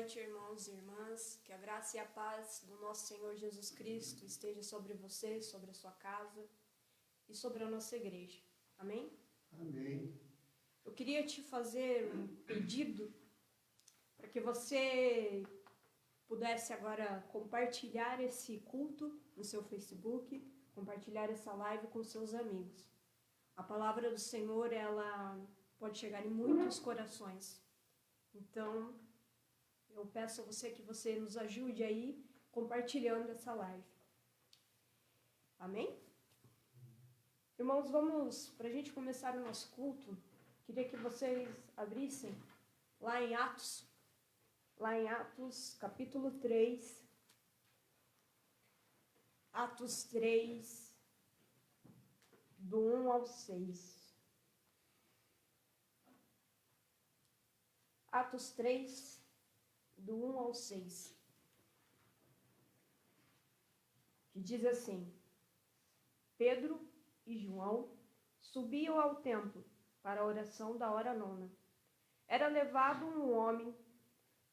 noite, irmãos e irmãs. Que a graça e a paz do nosso Senhor Jesus Cristo esteja sobre você, sobre a sua casa e sobre a nossa igreja. Amém? Amém. Eu queria te fazer um pedido para que você pudesse agora compartilhar esse culto no seu Facebook, compartilhar essa live com seus amigos. A palavra do Senhor, ela pode chegar em muitos corações. Então, eu peço a você que você nos ajude aí compartilhando essa live. Amém? Irmãos, vamos, para a gente começar o nosso culto, queria que vocês abrissem lá em Atos capítulo 3. Atos 3, do 1 ao 6. Atos 3, do 1 ao 6. Que diz assim: Pedro e João subiam ao templo para a oração da hora nona. Era levado um homem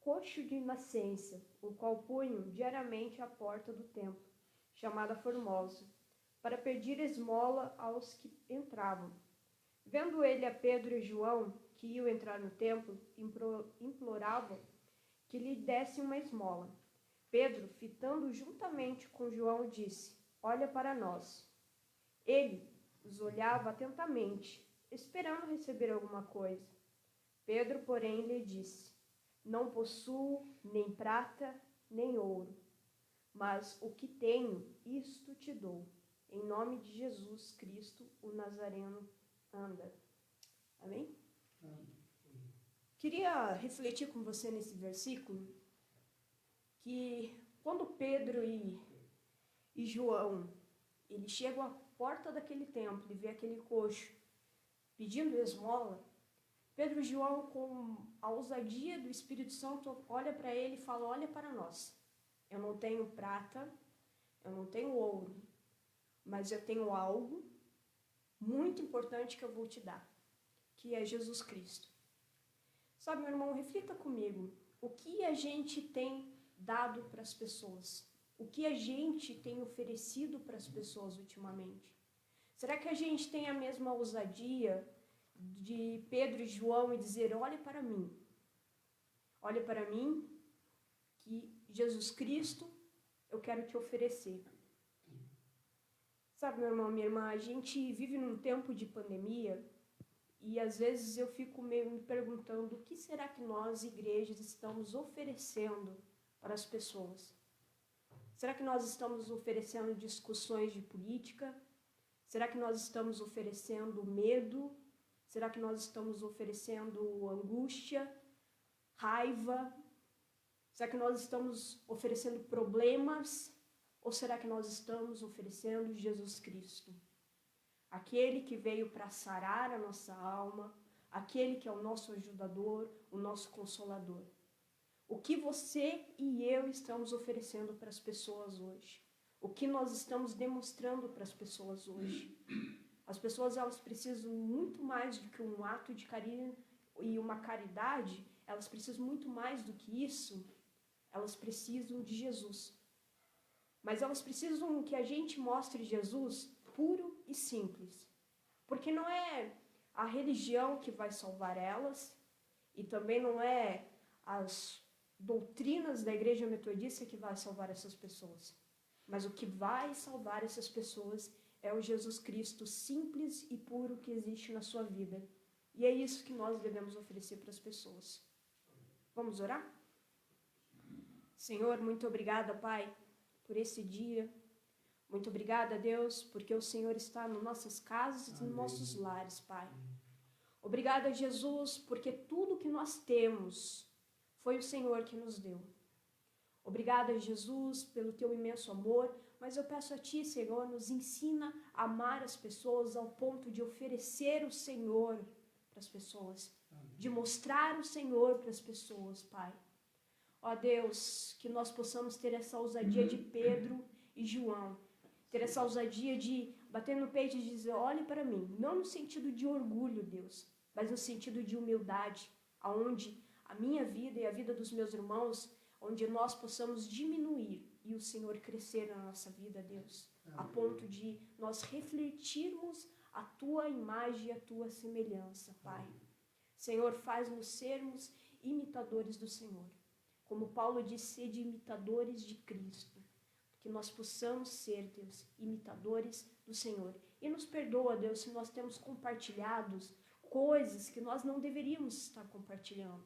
coxo de nascença, o qual punham diariamente à porta do templo, chamada Formosa, para pedir esmola aos que entravam. Vendo ele a Pedro e João, que iam entrar no templo, imploravam que lhe dessem uma esmola. Pedro, fitando juntamente com João, disse: Olha para nós. Ele os olhava atentamente, esperando receber alguma coisa. Pedro, porém, lhe disse: Não possuo nem prata, nem ouro, mas o que tenho, isto te dou. Em nome de Jesus Cristo, o Nazareno, anda. Amém? Amém. Queria refletir com você nesse versículo, que quando Pedro e João, eles chegam à porta daquele templo e vê aquele coxo pedindo esmola, Pedro e João, com a ousadia do Espírito Santo, olha para ele e fala: olha para nós. Eu não tenho prata, eu não tenho ouro, mas eu tenho algo muito importante que eu vou te dar, que é Jesus Cristo. Sabe, meu irmão, reflita comigo. O que a gente tem dado para as pessoas? O que a gente tem oferecido para as pessoas ultimamente? Será que a gente tem a mesma ousadia de Pedro e João e dizer: olhe para mim, que Jesus Cristo eu quero te oferecer? Sabe, meu irmão, minha irmã, a gente vive num tempo de pandemia e às vezes eu fico meio me perguntando o que será que nós, igrejas, estamos oferecendo para as pessoas? Será que nós estamos oferecendo discussões de política? Será que nós estamos oferecendo medo? Será que nós estamos oferecendo angústia, raiva? Será que nós estamos oferecendo problemas? Ou será que nós estamos oferecendo Jesus Cristo? Aquele que veio para sarar a nossa alma, aquele que é o nosso ajudador, o nosso consolador. O que você e eu estamos oferecendo para as pessoas hoje? O que nós estamos demonstrando para as pessoas hoje? As pessoas, elas precisam muito mais do que um ato de carinho e uma caridade, elas precisam muito mais do que isso, elas precisam de Jesus. Mas elas precisam que a gente mostre Jesus puro e simples. Porque não é a religião que vai salvar elas, e também não é as doutrinas da Igreja Metodista que vai salvar essas pessoas. Mas o que vai salvar essas pessoas é o Jesus Cristo simples e puro que existe na sua vida. E é isso que nós devemos oferecer para as pessoas. Vamos orar? Senhor, muito obrigada, Pai, por esse dia. Muito obrigada, Deus, porque o Senhor está nas nossas casas e nos nossos lares, Pai. Obrigada, Jesus, porque tudo que nós temos foi o Senhor que nos deu. Obrigada, Jesus, pelo teu imenso amor, mas eu peço a ti, Senhor, nos ensina a amar as pessoas ao ponto de oferecer o Senhor para as pessoas, de mostrar o Senhor para as pessoas, Pai. Ó Deus, que nós possamos ter essa ousadia de Pedro e João, ter essa ousadia de bater no peito e dizer: olhe para mim, não no sentido de orgulho, Deus, mas no sentido de humildade, aonde a minha vida e a vida dos meus irmãos, onde nós possamos diminuir e o Senhor crescer na nossa vida, Deus, a ponto de nós refletirmos a Tua imagem e a Tua semelhança, Pai. Senhor, faz-nos sermos imitadores do Senhor. Como Paulo disse, sede imitadores de Cristo. Que nós possamos ser, Deus, imitadores do Senhor. E nos perdoa, Deus, se nós temos compartilhados coisas que nós não deveríamos estar compartilhando,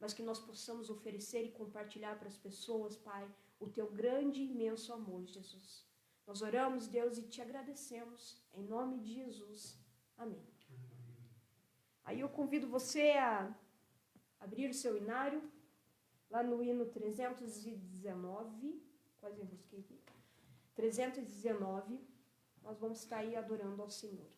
mas que nós possamos oferecer e compartilhar para as pessoas, Pai, o Teu grande e imenso amor, Jesus. Nós oramos, Deus, e Te agradecemos, em nome de Jesus. Amém. Aí eu convido você a abrir o seu inário, lá no hino 319, quase busquei aqui, 319, nós vamos estar aí adorando ao Senhor.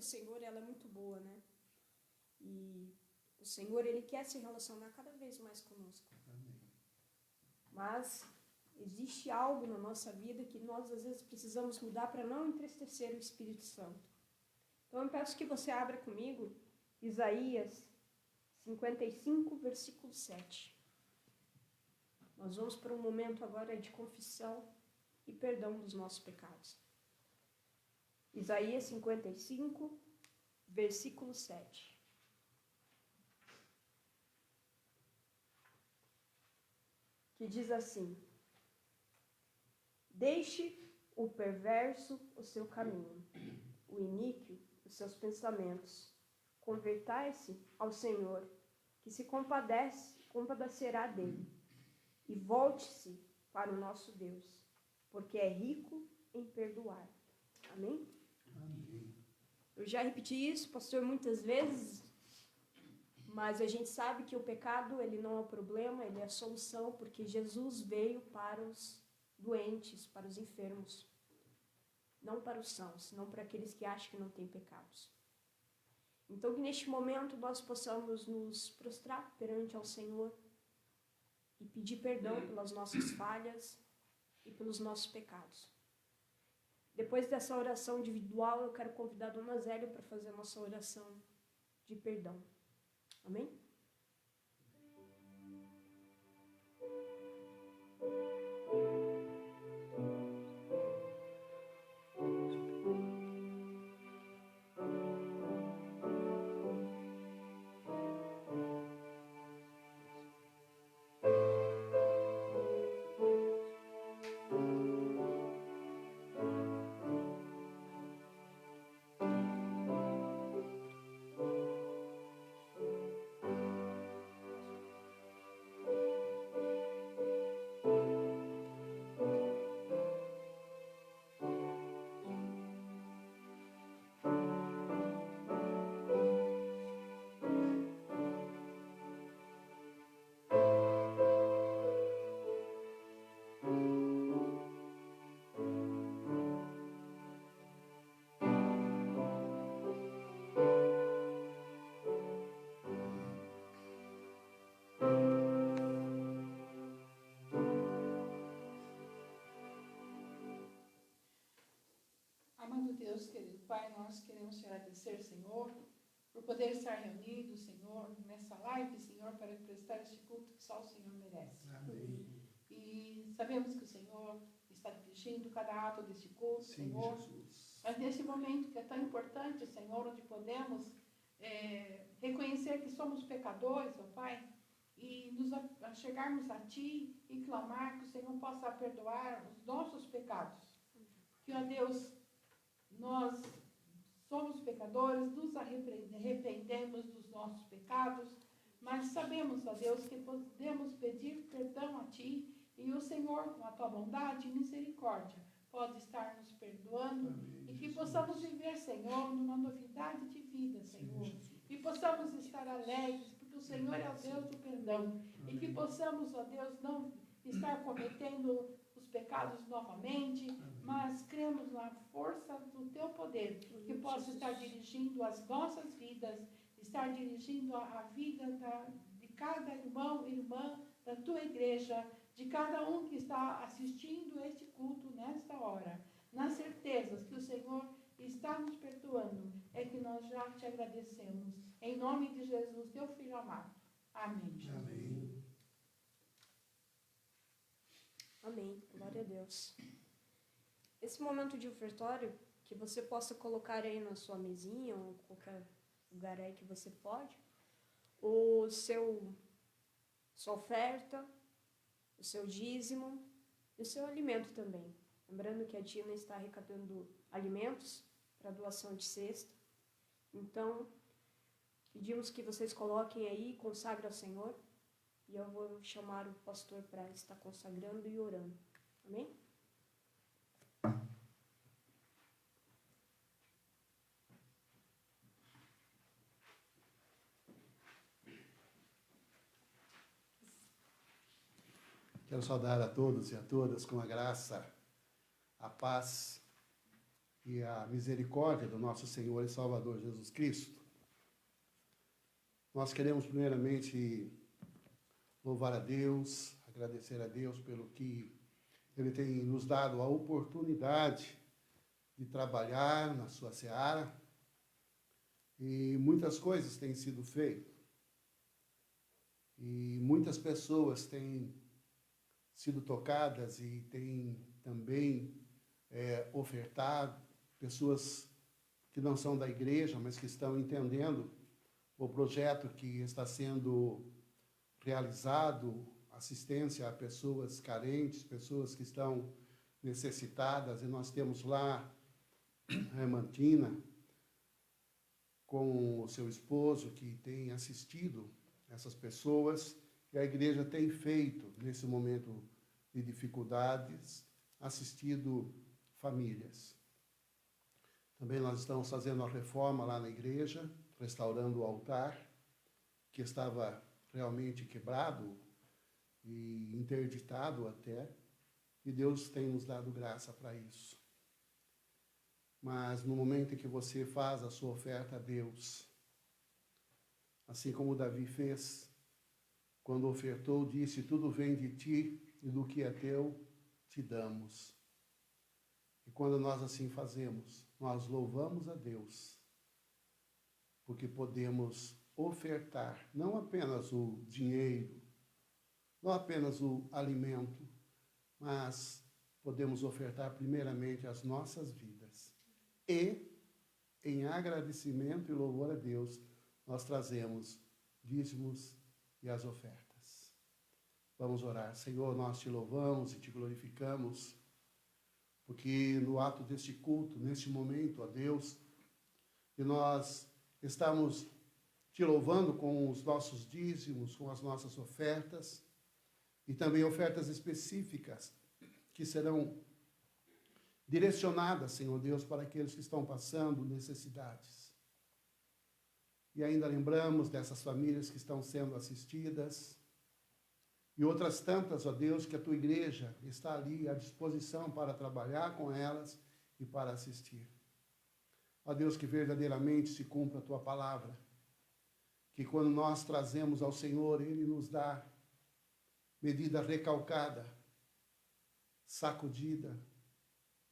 Do Senhor, ela é muito boa, né? E o Senhor, Ele quer se relacionar cada vez mais conosco. Amém. Mas existe algo na nossa vida que nós, às vezes, precisamos mudar para não entristecer o Espírito Santo. Então, eu peço que você abra comigo Isaías 55, versículo 7. Nós vamos para um momento agora de confissão e perdão dos nossos pecados. Isaías 55, versículo 7. Que diz assim: deixe o perverso o seu caminho, o iníquo os seus pensamentos. Convertai-se ao Senhor, que se compadecerá dele, e volte-se para o nosso Deus, porque é rico em perdoar. Amém? Amém. Eu já repeti isso, pastor, muitas vezes, mas a gente sabe que o pecado, ele não é o problema, ele é a solução, porque Jesus veio para os doentes, para os enfermos, não para os sãos, não para aqueles que acham que não têm pecados. Então, que neste momento nós possamos nos prostrar perante ao Senhor e pedir perdão pelas nossas falhas e pelos nossos pecados. Depois dessa oração individual, eu quero convidar a Dona Zélia para fazer a nossa oração de perdão. Amém? Amado Deus, querido Pai, nós queremos te agradecer, Senhor, por poder estar reunidos, Senhor, nessa live, Senhor, para prestar este culto que só o Senhor merece. Amém. E sabemos que o Senhor está dirigindo cada ato deste culto, Sim, Senhor. Jesus. Mas nesse momento que é tão importante, Senhor, onde podemos reconhecer que somos pecadores, ó Pai, e nos chegarmos a Ti e clamar que o Senhor possa perdoar os nossos pecados. Que, ó Deus, nós somos pecadores, nos arrependemos dos nossos pecados, mas sabemos, ó Deus, que podemos pedir perdão a Ti, e o Senhor, com a Tua bondade e misericórdia, pode estar nos perdoando. Amém, e que Jesus. possamos viver, Senhor, numa novidade de vida, Senhor. Sim, Jesus. E possamos estar alegres, porque o Senhor é o Deus do perdão. Amém. E que possamos, ó Deus, não estar cometendo os pecados novamente, mas cremos na força do Teu poder, que possa estar dirigindo as nossas vidas, estar dirigindo a vida de cada irmão e irmã da Tua igreja, de cada um que está assistindo este culto nesta hora, nas certezas que o Senhor está nos perdoando, é que nós já te agradecemos. Em nome de Jesus, Teu Filho amado. Amém, Jesus. Amém. Amém. Glória a Deus. Esse momento de ofertório, que você possa colocar aí na sua mesinha ou qualquer lugar aí que você pode, sua oferta, o seu dízimo e o seu alimento também. Lembrando que a Tina está arrecadando alimentos para doação de cesta. Então, pedimos que vocês coloquem aí, consagrem ao Senhor. E eu vou chamar o pastor para estar consagrando e orando. Amém? Quero saudar a todos e a todas com a graça, a paz e a misericórdia do nosso Senhor e Salvador Jesus Cristo. Nós queremos primeiramente louvar a Deus, agradecer a Deus pelo que Ele tem nos dado a oportunidade de trabalhar na sua seara, e muitas coisas têm sido feitas, e muitas pessoas têm sido tocadas e têm também ofertado, pessoas que não são da igreja, mas que estão entendendo o projeto que está sendo realizado, assistência a pessoas carentes, pessoas que estão necessitadas, e nós temos lá a irmã Tina, com o seu esposo, que tem assistido essas pessoas, e a igreja tem feito, nesse momento de dificuldades, assistido famílias. Também nós estamos fazendo a reforma lá na igreja, restaurando o altar, que estava realmente quebrado e interditado até, e Deus tem nos dado graça para isso. Mas no momento em que você faz a sua oferta a Deus, assim como Davi fez, quando ofertou, disse: tudo vem de ti, e do que é teu, te damos. E quando nós assim fazemos, nós louvamos a Deus, porque podemos ofertar não apenas o dinheiro, não apenas o alimento, mas podemos ofertar primeiramente as nossas vidas. E, em agradecimento e louvor a Deus, nós trazemos dízimos e as ofertas. Vamos orar. Senhor, nós te louvamos e te glorificamos, porque no ato deste culto, neste momento, ó Deus, que nós estamos te louvando com os nossos dízimos, com as nossas ofertas, e também ofertas específicas que serão direcionadas, Senhor Deus, para aqueles que estão passando necessidades. E ainda lembramos dessas famílias que estão sendo assistidas e outras tantas, ó Deus, que a tua igreja está ali à disposição para trabalhar com elas e para assistir. Ó Deus, que verdadeiramente se cumpra a tua palavra, que quando nós trazemos ao Senhor, Ele nos dá medida recalcada, sacudida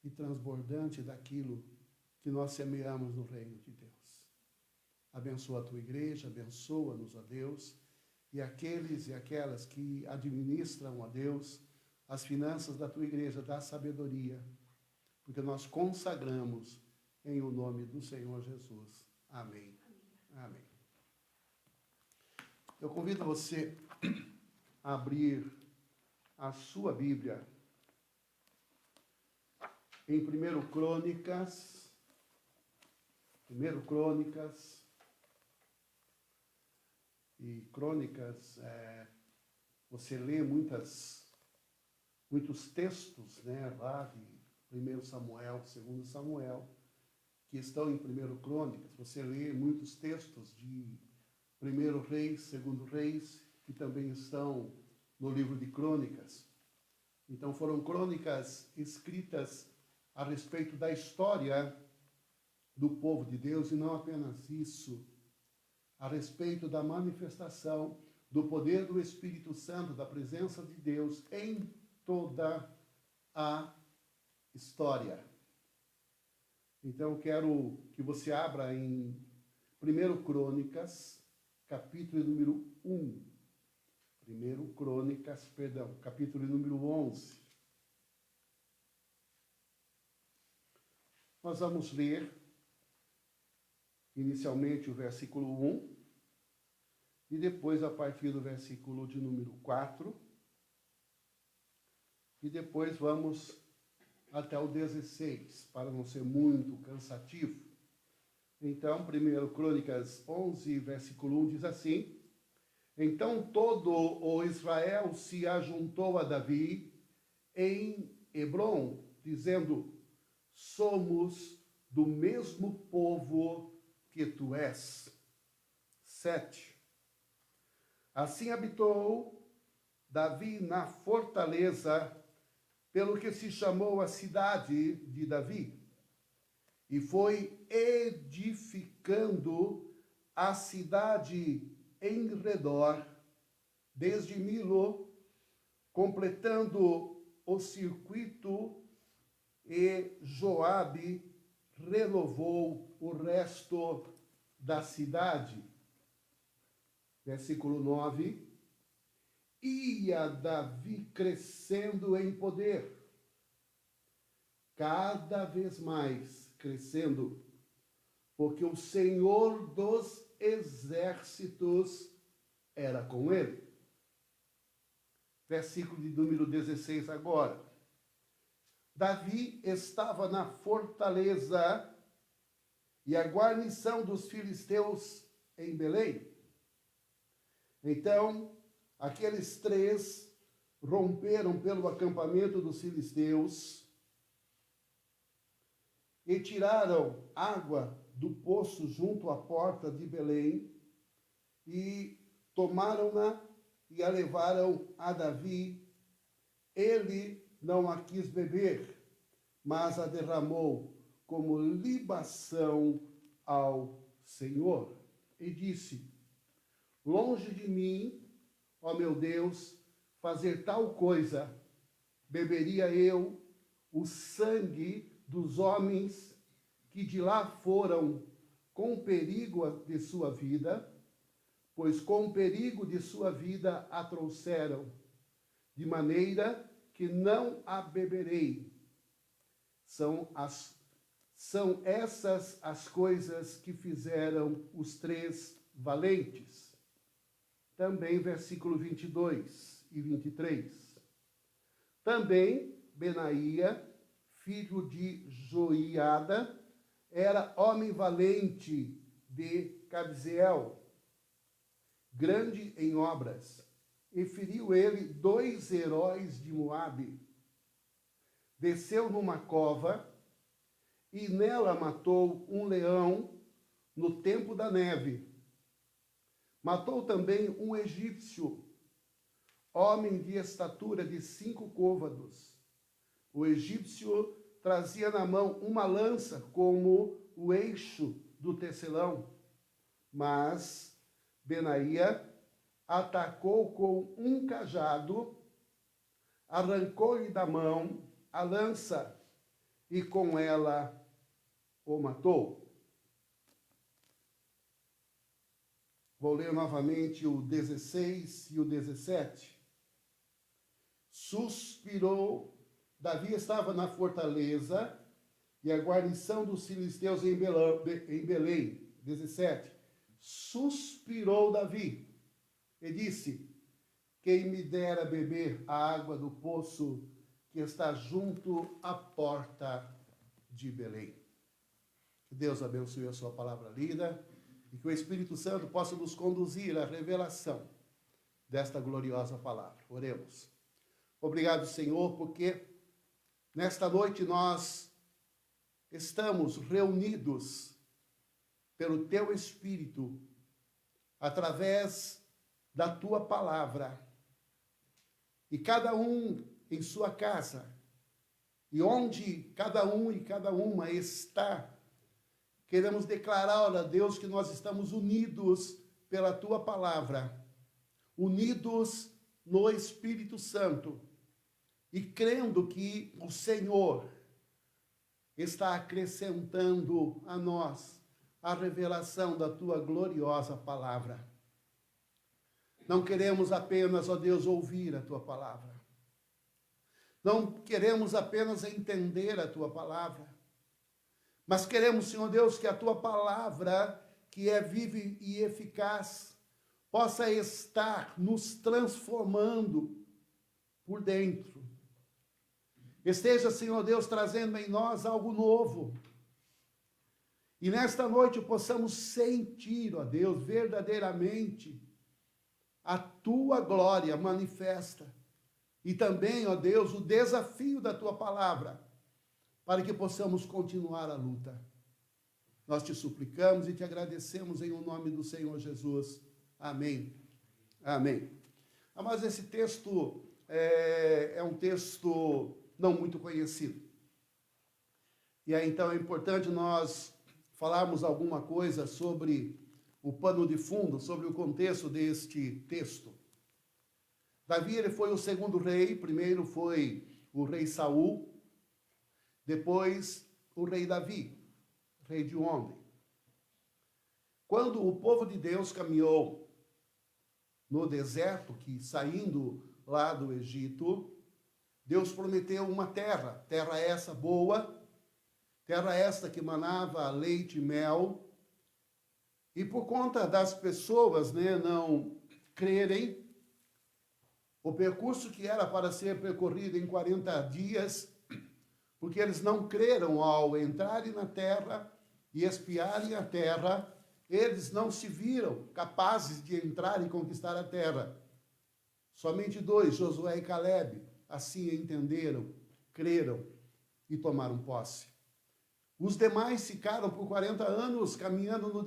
e transbordante daquilo que nós semeamos no reino de Deus. Abençoa a tua igreja, abençoa-nos, ó Deus, e aqueles e aquelas que administram, ó Deus, as finanças da tua igreja, dá sabedoria, porque nós consagramos em o nome do Senhor Jesus. Amém. Amém. Eu convido você a abrir a sua Bíblia em 1 Crônicas, e Crônicas, você lê muitos textos, né, lá de 1 Samuel, 2 Samuel, que estão em 1 Crônicas, você lê muitos textos de 1 Reis, 2 Reis, que também estão no livro de Crônicas. Então foram crônicas escritas a respeito da história do povo de Deus, e não apenas isso, a respeito da manifestação do poder do Espírito Santo, da presença de Deus em toda a história. Então, quero que você abra em 1 Crônicas, capítulo número 1. 1 Crônicas, capítulo número 11. Nós vamos ler inicialmente o versículo 1 e depois a partir do versículo de número 4 e depois vamos até o 16, para não ser muito cansativo. Então, 1 Crônicas 11, versículo 1 diz assim: Então todo o Israel se ajuntou a Davi em Hebrom, dizendo: Somos do mesmo povo que tu és. 7. Assim habitou Davi na fortaleza, pelo que se chamou a cidade de Davi, e foi edificando a cidade em redor, desde Milo, completando o circuito, e Joabe renovou o resto da cidade. Versículo 9. Ia Davi crescendo em poder, cada vez mais crescendo, porque o Senhor dos exércitos era com ele. Versículo de número 16 agora. Davi estava na fortaleza e a guarnição dos filisteus em Belém. Então, aqueles três romperam pelo acampamento dos filisteus e tiraram água do poço junto à porta de Belém e tomaram-na e a levaram a Davi. Ele não a quis beber, mas a derramou como libação ao Senhor. E disse: Longe de mim, ó meu Deus, fazer tal coisa, beberia eu o sangue dos homens que de lá foram com perigo de sua vida, pois com perigo de sua vida a trouxeram, de maneira que não a beberei. São essas as coisas que fizeram os 3 valentes. Também versículo 22 e 23. Também Benaía, filho de Joiada, era homem valente de Cabzeel, grande em obras, e feriu ele 2 heróis de Moabe. Desceu numa cova e nela matou um leão no tempo da neve. Matou também um egípcio, homem de estatura de 5 côvados. O egípcio trazia na mão uma lança como o eixo do tecelão, mas Benaía atacou com um cajado, arrancou-lhe da mão a lança e com ela o matou. Vou ler novamente o 16 e o 17. Suspirou, Davi estava na fortaleza e a guarnição dos filisteus em Belém. 17. Suspirou Davi e disse: quem me dera beber a água do poço que está junto à porta de Belém. Que Deus abençoe a sua palavra lida e que o Espírito Santo possa nos conduzir à revelação desta gloriosa palavra. Oremos. Obrigado, Senhor, porque nesta noite nós estamos reunidos pelo Teu Espírito através da Tua palavra. E cada um em sua casa, e onde cada um e cada uma está, queremos declarar, ó Deus, que nós estamos unidos pela Tua palavra, unidos no Espírito Santo, e crendo que o Senhor está acrescentando a nós a revelação da Tua gloriosa palavra. Não queremos apenas, ó Deus, ouvir a Tua palavra. Não queremos apenas entender a Tua palavra. Mas queremos, Senhor Deus, que a Tua palavra, que é viva e eficaz, possa estar nos transformando por dentro. Esteja, Senhor Deus, trazendo em nós algo novo. E nesta noite possamos sentir, ó Deus, verdadeiramente a Tua glória manifesta. E também, ó Deus, o desafio da Tua palavra, para que possamos continuar a luta. Nós te suplicamos e te agradecemos em o nome do Senhor Jesus. Amém. Amém. Mas esse texto é um texto não muito conhecido. E aí, então, é importante nós falarmos alguma coisa sobre o pano de fundo, sobre o contexto deste texto. Davi, ele foi o segundo rei. Primeiro foi o rei Saul, depois o rei Davi, rei de onde? Quando o povo de Deus caminhou no deserto, que saindo lá do Egito, Deus prometeu uma terra essa boa, terra esta que manava leite e mel, e por conta das pessoas, não crerem, o percurso que era para ser percorrido em 40 dias, porque eles não creram ao entrarem na terra e espiarem a terra, eles não se viram capazes de entrar e conquistar a terra. Somente 2, Josué e Caleb, assim entenderam, creram e tomaram posse. Os demais ficaram por 40 anos caminhando no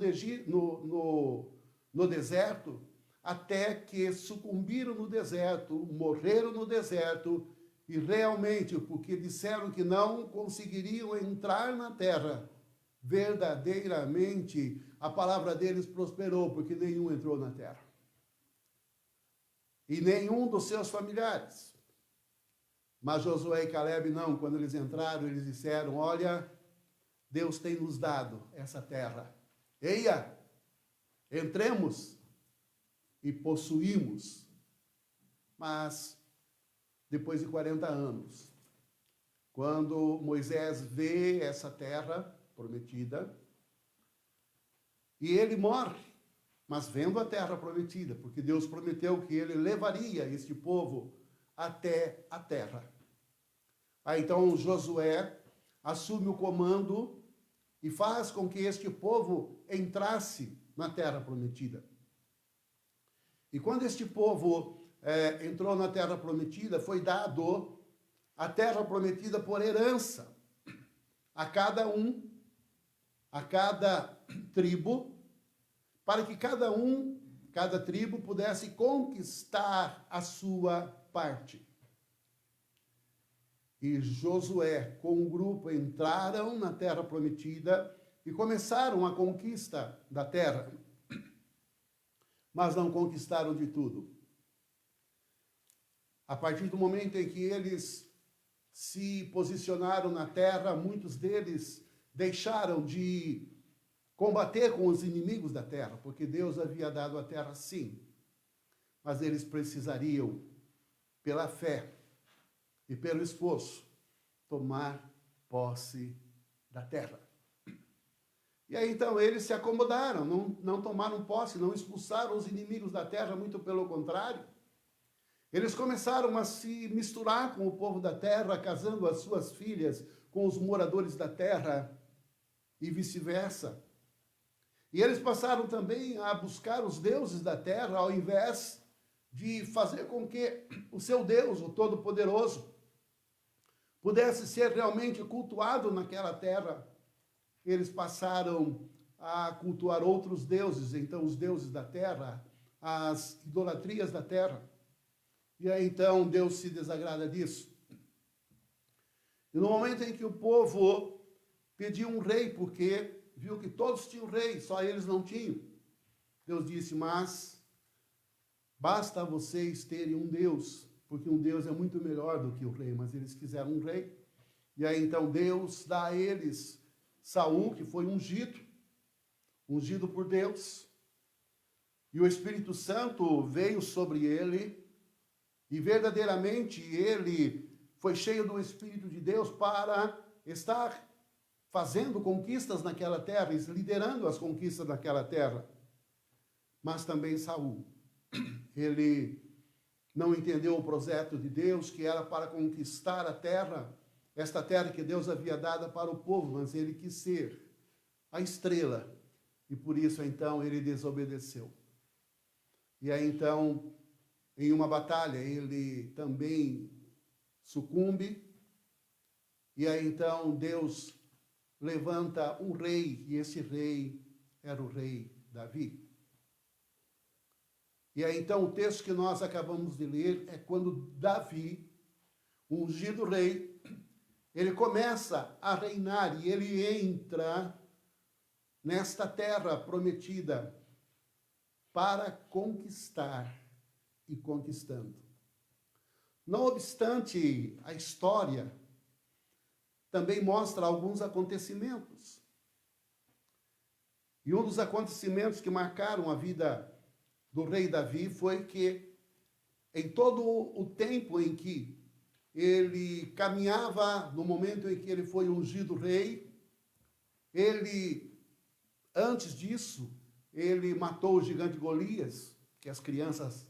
deserto, até que sucumbiram no deserto, morreram no deserto, e realmente, porque disseram que não conseguiriam entrar na terra, verdadeiramente a palavra deles prosperou, porque nenhum entrou na terra. E nenhum dos seus familiares. Mas Josué e Caleb não, quando eles entraram, eles disseram, olha, Deus tem nos dado essa terra. Eia, entremos e possuímos. Mas, depois de 40 anos, quando Moisés vê essa terra prometida, e ele morre, mas vendo a terra prometida, porque Deus prometeu que ele levaria este povo até a terra. Aí então Josué assume o comando e faz com que este povo entrasse na terra prometida. E quando este povo entrou na terra prometida, foi dado a terra prometida por herança a cada tribo, para que cada tribo pudesse conquistar a sua parte. E Josué, com um grupo, entraram na terra prometida e começaram a conquista da terra. Mas não conquistaram de tudo. A partir do momento em que eles se posicionaram na terra, muitos deles deixaram de combater com os inimigos da terra, porque Deus havia dado a terra sim, mas eles precisariam, pela fé e pelo esforço, tomar posse da terra. E aí então eles se acomodaram, não tomaram posse, não expulsaram os inimigos da terra, muito pelo contrário. Eles começaram a se misturar com o povo da terra, casando as suas filhas com os moradores da terra e vice-versa. E eles passaram também a buscar os deuses da terra, ao invés de fazer com que o seu Deus, o Todo-Poderoso, pudesse ser realmente cultuado naquela terra. Eles passaram a cultuar outros deuses, então os deuses da terra, as idolatrias da terra. E aí então Deus se desagrada disso. E no momento em que o povo pediu um rei, porque viu que todos tinham rei, só eles não tinham, Deus disse, mas basta vocês terem um Deus, porque um Deus é muito melhor do que o rei, mas eles quiseram um rei. E aí então Deus dá a eles Saul, que foi ungido por Deus, e o Espírito Santo veio sobre ele, e verdadeiramente ele foi cheio do Espírito de Deus para estar fazendo conquistas naquela terra, liderando as conquistas naquela terra. Mas também Saul, ele não entendeu o projeto de Deus, que era para conquistar a terra, esta terra que Deus havia dado para o povo, mas ele quis ser a estrela, e por isso então ele desobedeceu. E aí então, em uma batalha, ele também sucumbe, e aí então Deus levanta um rei, e esse rei era o rei Davi. E aí então o texto que nós acabamos de ler é quando Davi, ungido rei, ele começa a reinar e ele entra nesta terra prometida para conquistar e conquistando. Não obstante, a história também mostra alguns acontecimentos. E um dos acontecimentos que marcaram a vida do rei Davi foi que, em todo o tempo em que ele caminhava, no momento em que ele foi ungido rei, ele, antes disso, ele matou o gigante Golias, que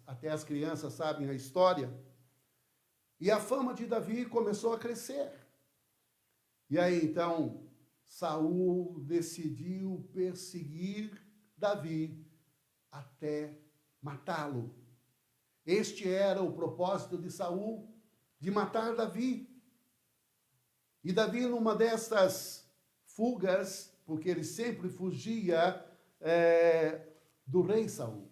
até as crianças sabem a história, e a fama de Davi começou a crescer. E aí, então, Saul decidiu perseguir Davi até matá-lo. Este era o propósito de Saul, de matar Davi. E Davi, numa dessas fugas, porque ele sempre fugia do rei Saul,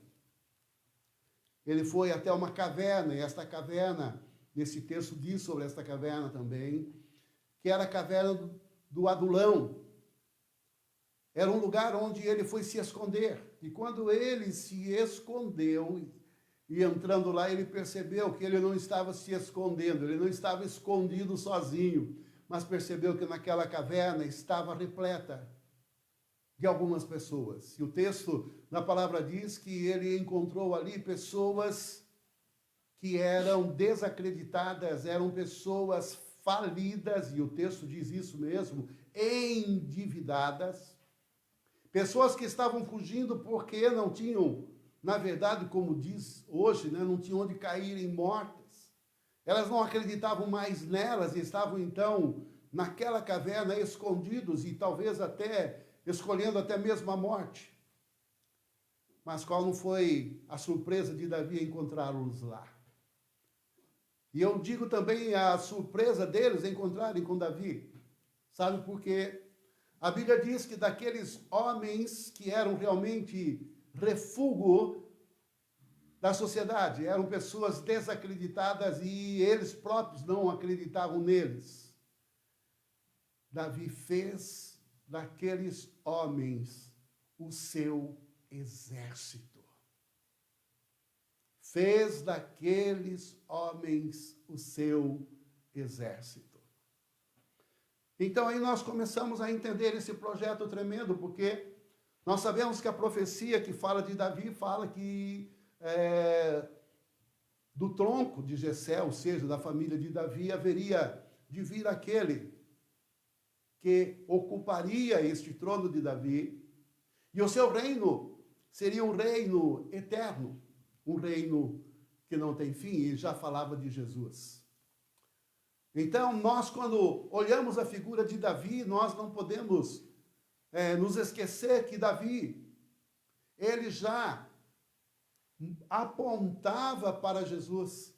ele foi até uma caverna, e esta caverna, nesse texto diz sobre esta caverna também, que era a caverna do Adulão. Era um lugar onde ele foi se esconder. E quando ele se escondeu E entrando lá, ele percebeu que ele não estava se escondendo, ele não estava escondido sozinho, mas percebeu que naquela caverna estava repleta de algumas pessoas. E o texto na palavra diz que ele encontrou ali pessoas que eram desacreditadas, eram pessoas falidas, e o texto diz isso mesmo, endividadas, pessoas que estavam fugindo porque não tinham, na verdade, como diz hoje, né, não tinham onde caírem mortas. Elas não acreditavam mais nelas e estavam, então, naquela caverna, escondidos e talvez até escolhendo até mesmo a morte. Mas qual não foi a surpresa de Davi encontrá-los lá? E eu digo também a surpresa deles encontrarem com Davi. Sabe por quê? A Bíblia diz que daqueles homens que eram realmente refúgio da sociedade, eram pessoas desacreditadas e eles próprios não acreditavam neles. Davi fez daqueles homens o seu exército. Fez daqueles homens o seu exército. Então aí nós começamos a entender esse projeto tremendo, porque nós sabemos que a profecia que fala de Davi fala que do tronco de Jessé, ou seja, da família de Davi, haveria de vir aquele que ocuparia este trono de Davi, e o seu reino seria um reino eterno, um reino que não tem fim, e já falava de Jesus. Então, nós, quando olhamos a figura de Davi, nós não podemos nos esquecer que Davi, ele já apontava para Jesus.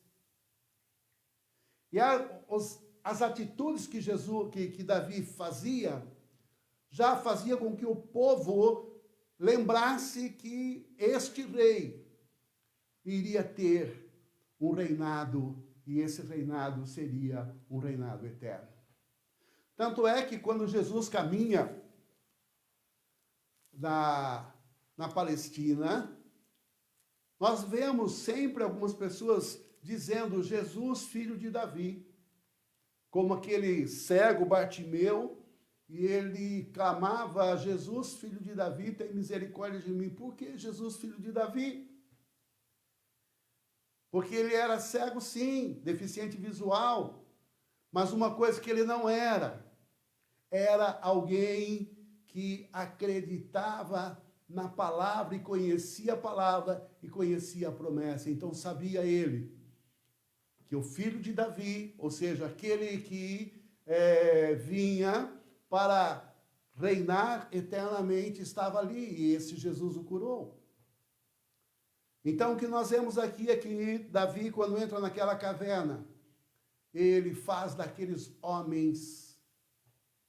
E as atitudes que Davi fazia, já fazia com que o povo lembrasse que este rei iria ter um reinado, e esse reinado seria um reinado eterno. Tanto é que quando Jesus caminha na Palestina, nós vemos sempre algumas pessoas dizendo Jesus, filho de Davi, como aquele cego Bartimeu, e ele clamava: Jesus, filho de Davi, tem misericórdia de mim. Por que Jesus, filho de Davi? Porque ele era cego, sim, deficiente visual, mas uma coisa que ele não era alguém que acreditava na palavra e conhecia a palavra e conhecia a promessa. Então sabia ele que o filho de Davi, ou seja, aquele que vinha para reinar eternamente, estava ali, e esse Jesus o curou. Então, o que nós vemos aqui é que Davi, quando entra naquela caverna, ele faz daqueles homens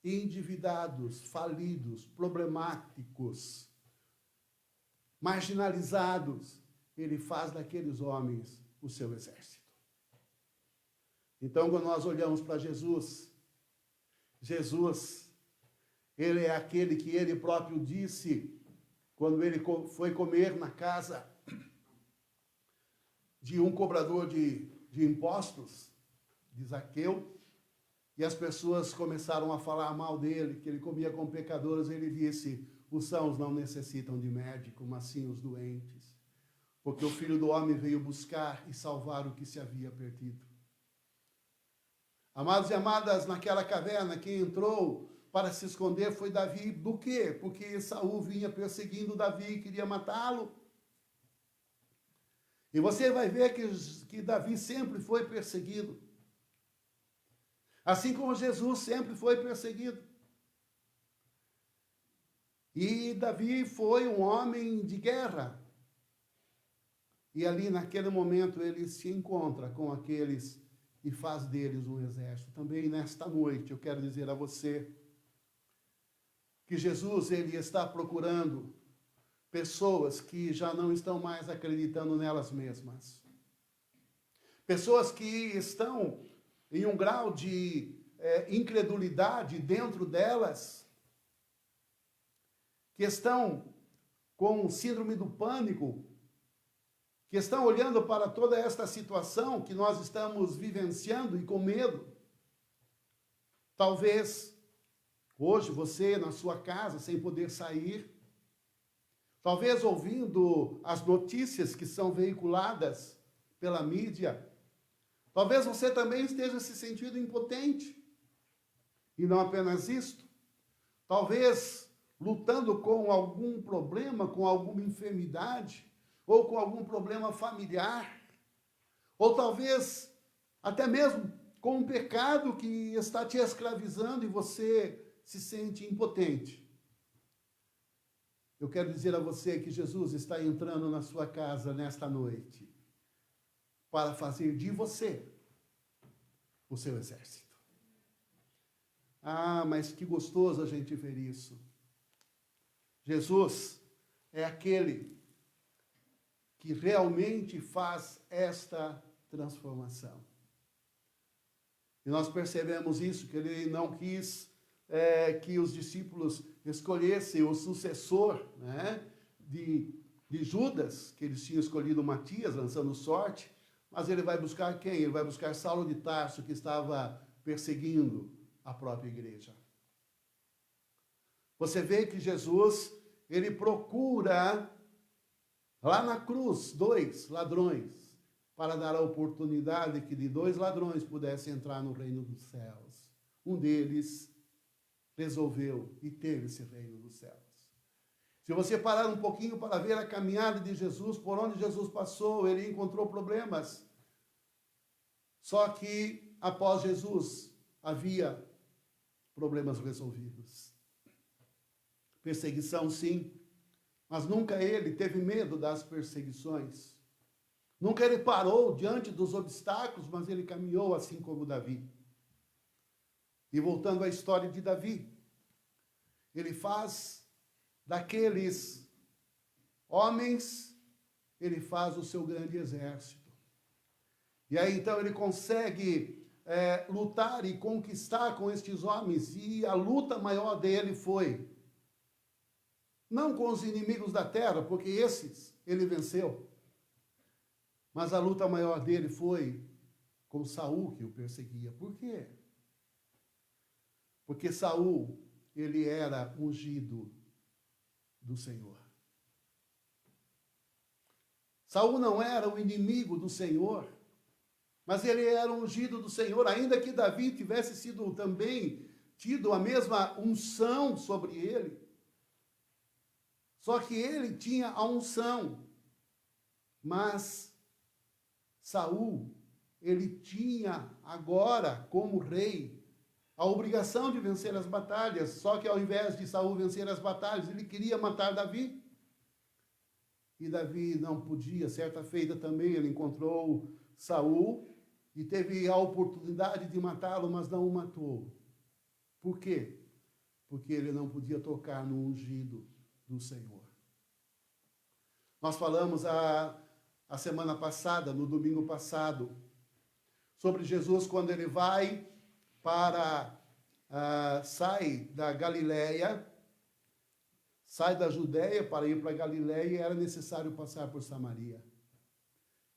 endividados, falidos, problemáticos, marginalizados, ele faz daqueles homens o seu exército. Então, quando nós olhamos para Jesus, ele é aquele que ele próprio disse, quando ele foi comer na casa de um cobrador de impostos, de Zaqueu, e as pessoas começaram a falar mal dele, que ele comia com pecadores. Ele disse: os sãos não necessitam de médico, mas sim os doentes, porque o Filho do Homem veio buscar e salvar o que se havia perdido. Amados e amadas, naquela caverna, quem entrou para se esconder foi Davi. Do quê? Porque Saul vinha perseguindo Davi e queria matá-lo. E você vai ver que Davi sempre foi perseguido. Assim como Jesus sempre foi perseguido. E Davi foi um homem de guerra. E ali, naquele momento, ele se encontra com aqueles e faz deles um exército. Também nesta noite, eu quero dizer a você que Jesus, ele está procurando pessoas que já não estão mais acreditando nelas mesmas. Pessoas que estão em um grau de incredulidade dentro delas, que estão com síndrome do pânico, que estão olhando para toda esta situação que nós estamos vivenciando e com medo. Talvez hoje você na sua casa sem poder sair, talvez ouvindo as notícias que são veiculadas pela mídia, talvez você também esteja se sentindo impotente. E não apenas isto, talvez lutando com algum problema, com alguma enfermidade, ou com algum problema familiar, ou talvez até mesmo com um pecado que está te escravizando e você se sente impotente. Eu quero dizer a você que Jesus está entrando na sua casa nesta noite para fazer de você o seu exército. Ah, mas que gostoso a gente ver isso. Jesus é aquele que realmente faz esta transformação. E nós percebemos isso, que ele não quis que os discípulos escolhessem o sucessor, né, de Judas, que eles tinham escolhido Matias, lançando sorte, mas ele vai buscar quem? Ele vai buscar Saulo de Tarso, que estava perseguindo a própria igreja. Você vê que Jesus, ele procura lá na cruz 2 ladrões, para dar a oportunidade que de 2 ladrões pudessem entrar no reino dos céus. Um deles resolveu e teve esse reino dos céus. Se você parar um pouquinho para ver a caminhada de Jesus, por onde Jesus passou, ele encontrou problemas. Só que após Jesus havia problemas resolvidos. Perseguição, sim, mas nunca ele teve medo das perseguições. Nunca ele parou diante dos obstáculos, mas ele caminhou assim como Davi. E voltando à história de Davi, ele faz daqueles homens, ele faz o seu grande exército. E aí então ele consegue lutar e conquistar com estes homens, e a luta maior dele foi não com os inimigos da terra, porque esses ele venceu, mas a luta maior dele foi com Saul, que o perseguia. Por quê? Porque Saul, ele era ungido do Senhor. Saul não era o inimigo do Senhor, mas ele era ungido do Senhor, ainda que Davi tivesse sido também tido a mesma unção sobre ele. Só que ele tinha a unção, mas Saul, ele tinha agora, como rei, a obrigação de vencer as batalhas, só que ao invés de Saul vencer as batalhas, ele queria matar Davi. E Davi não podia, certa feita também ele encontrou Saul e teve a oportunidade de matá-lo, mas não o matou. Por quê? Porque ele não podia tocar no ungido do Senhor. Nós falamos a semana passada, no domingo passado, sobre Jesus quando ele vai sai da Galileia, sai da Judéia para ir para a Galileia, e era necessário passar por Samaria.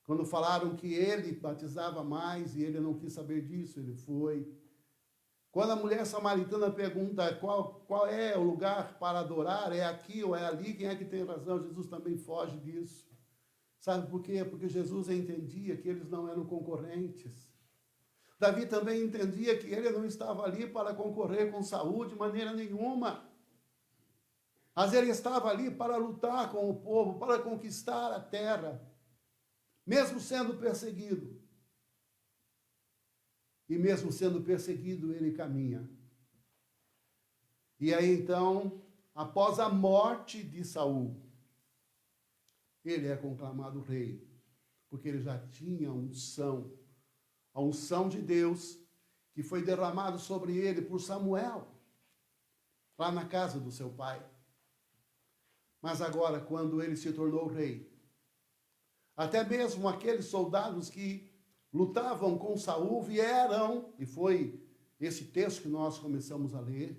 Quando falaram que ele batizava mais e ele não quis saber disso, ele foi. Quando a mulher samaritana pergunta qual é o lugar para adorar, é aqui ou é ali, quem é que tem razão? Jesus também foge disso. Sabe por quê? Porque Jesus entendia que eles não eram concorrentes. Davi também entendia que ele não estava ali para concorrer com Saul de maneira nenhuma. Mas ele estava ali para lutar com o povo, para conquistar a terra, mesmo sendo perseguido. E mesmo sendo perseguido, ele caminha. E aí então, após a morte de Saul, ele é conclamado rei, porque ele já tinha unção, a unção de Deus, que foi derramado sobre ele por Samuel, lá na casa do seu pai. Mas agora, quando ele se tornou rei, até mesmo aqueles soldados que lutavam com Saul vieram, e foi esse texto que nós começamos a ler,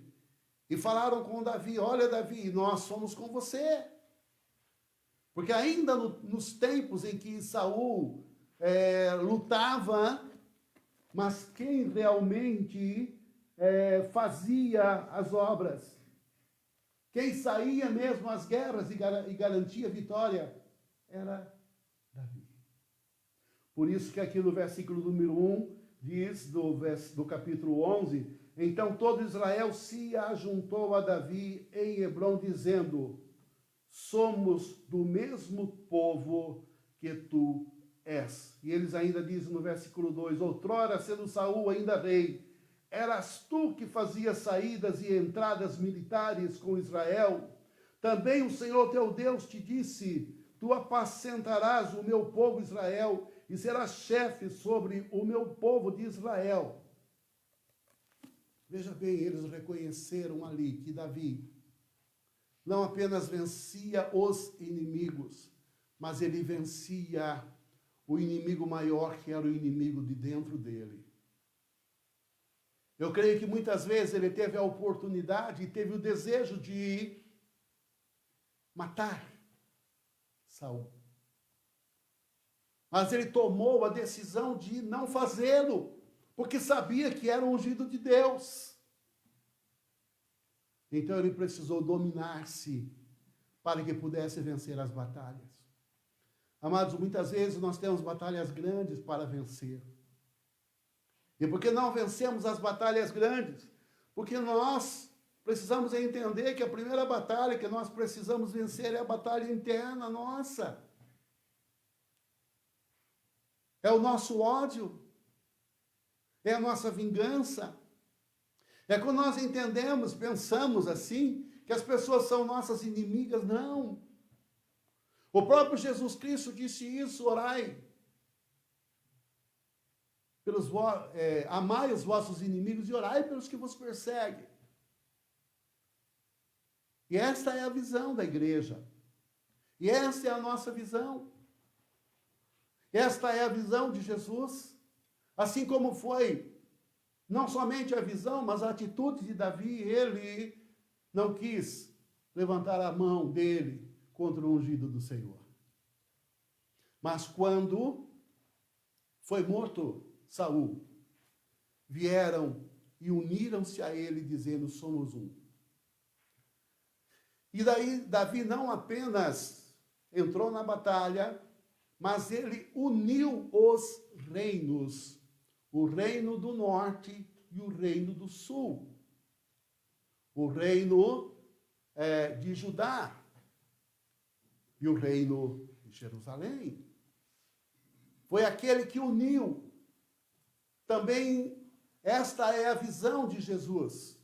e falaram com Davi: olha, Davi, nós somos com você, Porque ainda nos tempos em que Saul lutava, mas quem realmente fazia as obras, quem saía mesmo às guerras e garantia vitória, era Davi. Por isso que aqui no versículo número 1, diz, do capítulo 11, então todo Israel se ajuntou a Davi em Hebrom, dizendo, somos do mesmo povo que tu és. E eles ainda dizem no versículo 2, outrora, sendo Saul ainda rei, eras tu que fazias saídas e entradas militares com Israel? Também o Senhor teu Deus te disse, tu apacentarás o meu povo Israel e serás chefe sobre o meu povo de Israel. Veja bem, eles reconheceram ali que Davi não apenas vencia os inimigos, mas ele vencia o inimigo maior, que era o inimigo de dentro dele. Eu creio que muitas vezes ele teve a oportunidade e teve o desejo de matar Saul. Mas ele tomou a decisão de não fazê-lo, porque sabia que era o ungido de Deus. Então ele precisou dominar-se para que pudesse vencer as batalhas. Amados, muitas vezes nós temos batalhas grandes para vencer. E por que não vencemos as batalhas grandes? Porque nós precisamos entender que a primeira batalha que nós precisamos vencer é a batalha interna nossa. É o nosso ódio. É a nossa vingança. É quando nós entendemos, pensamos assim, que as pessoas são nossas inimigas. Não. O próprio Jesus Cristo disse isso, orai. Amai os vossos inimigos e orai pelos que vos perseguem. E esta é a visão da igreja. E esta é a nossa visão. Esta é a visão de Jesus. Assim como foi, não somente a visão, mas a atitude de Davi, ele não quis levantar a mão dele contra o ungido do Senhor. Mas quando foi morto Saul, vieram e uniram-se a ele, dizendo, somos um. E daí Davi não apenas entrou na batalha, mas ele uniu os reinos, o reino do norte e o reino do sul. O reino de Judá e o reino de Jerusalém. Foi aquele que uniu. Também esta é a visão de Jesus.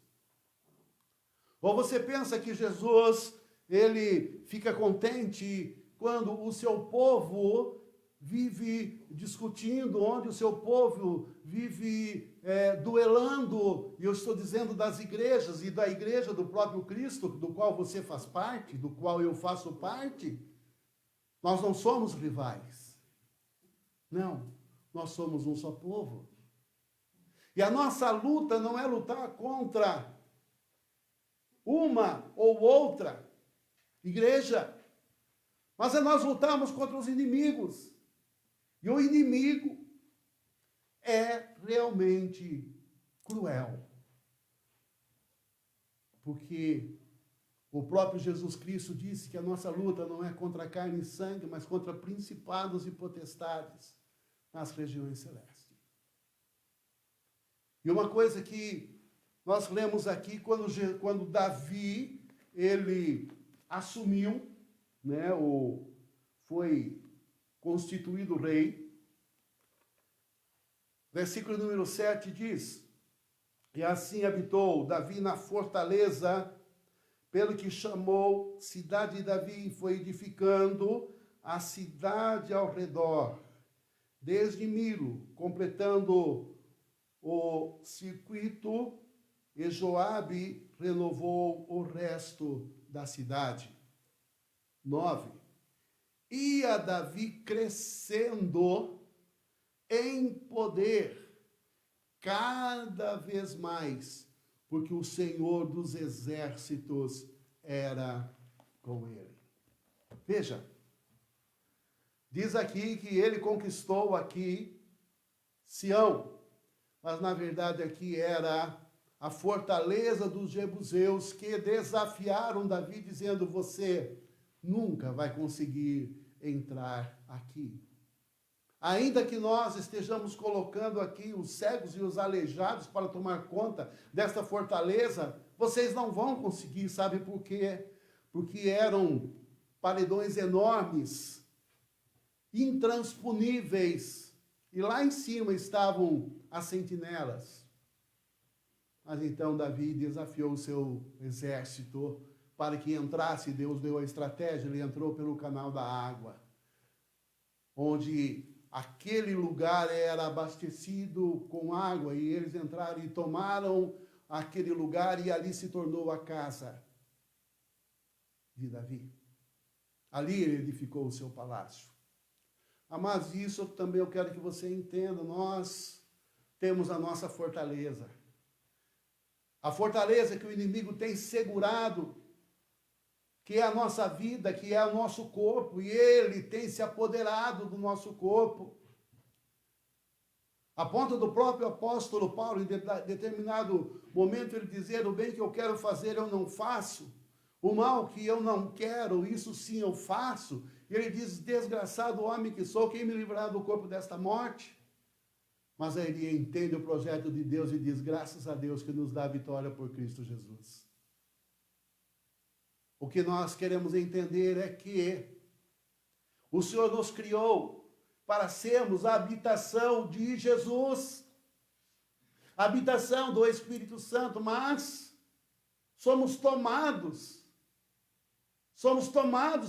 Ou você pensa que Jesus, ele fica contente quando o seu povo vive discutindo, onde o seu povo vive duelando, e eu estou dizendo das igrejas e da igreja do próprio Cristo, do qual você faz parte, do qual eu faço parte. Nós não somos rivais. Não, nós somos um só povo. E a nossa luta não é lutar contra uma ou outra igreja, mas é nós lutarmos contra os inimigos. E o inimigo é realmente cruel. Porque o próprio Jesus Cristo disse que a nossa luta não é contra carne e sangue, mas contra principados e potestades nas regiões celestes. E uma coisa que nós lemos aqui, quando Davi, ele assumiu, né, foi constituído rei, versículo número 7 diz, e assim habitou Davi na fortaleza, pelo que chamou cidade de Davi, foi edificando a cidade ao redor, desde Milo, completando o circuito, e Joabe renovou o resto da cidade. 9. Ia Davi crescendo em poder cada vez mais, porque o Senhor dos exércitos era com ele. Veja, Diz aqui que ele conquistou aqui Sião, mas na verdade aqui era a fortaleza dos jebuseus que desafiaram Davi, dizendo: você nunca vai conseguir entrar aqui. Ainda que nós estejamos colocando aqui os cegos e os aleijados para tomar conta desta fortaleza, vocês não vão conseguir, sabe por quê? Porque eram paredões enormes, intransponíveis, e lá em cima estavam as sentinelas. Mas então Davi desafiou o seu exército para que entrasse. Deus deu a estratégia, ele entrou pelo canal da água, onde aquele lugar era abastecido com água, e eles entraram e tomaram aquele lugar, e ali se tornou a casa de Davi. Ali ele edificou o seu palácio. Mas isso também eu quero que você entenda, nós temos a nossa fortaleza. A fortaleza que o inimigo tem segurado, que é a nossa vida, que é o nosso corpo, e ele tem se apoderado do nosso corpo. A ponto do próprio apóstolo Paulo, em determinado momento, ele dizer: o bem que eu quero fazer eu não faço, o mal que eu não quero, isso sim eu faço. E ele diz: desgraçado homem que sou, quem me livrará do corpo desta morte? Mas aí ele entende o projeto de Deus e diz: graças a Deus que nos dá a vitória por Cristo Jesus. O que nós queremos entender é que o Senhor nos criou para sermos a habitação de Jesus, a habitação do Espírito Santo, mas somos tomados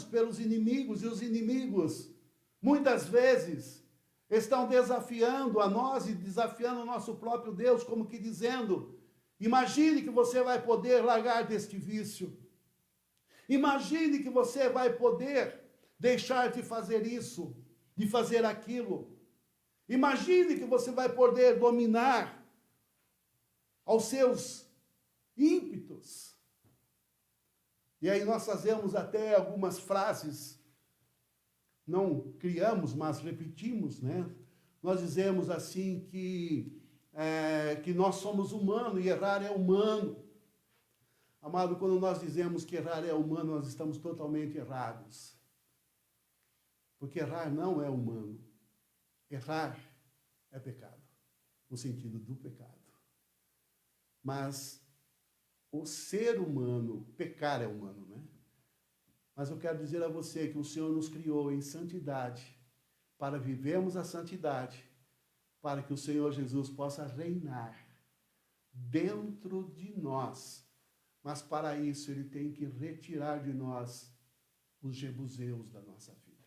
pelos inimigos, e os inimigos, muitas vezes, estão desafiando a nós e desafiando o nosso próprio Deus, como que dizendo: imagine que você vai poder largar deste vício. Imagine que você vai poder deixar de fazer isso, de fazer aquilo. Imagine que você vai poder dominar aos seus ímpetos. E aí nós fazemos até algumas frases, não criamos, mas repetimos, né? Nós dizemos assim que nós somos humanos e errar é humano. Amado, quando nós dizemos que errar é humano, nós estamos totalmente errados. Porque errar não é humano. Errar é pecado, no sentido do pecado. Mas o ser humano, pecar é humano, né? Mas eu quero dizer a você que o Senhor nos criou em santidade, para vivermos a santidade, para que o Senhor Jesus possa reinar dentro de nós. Mas para isso ele tem que retirar de nós os jebuseus da nossa vida,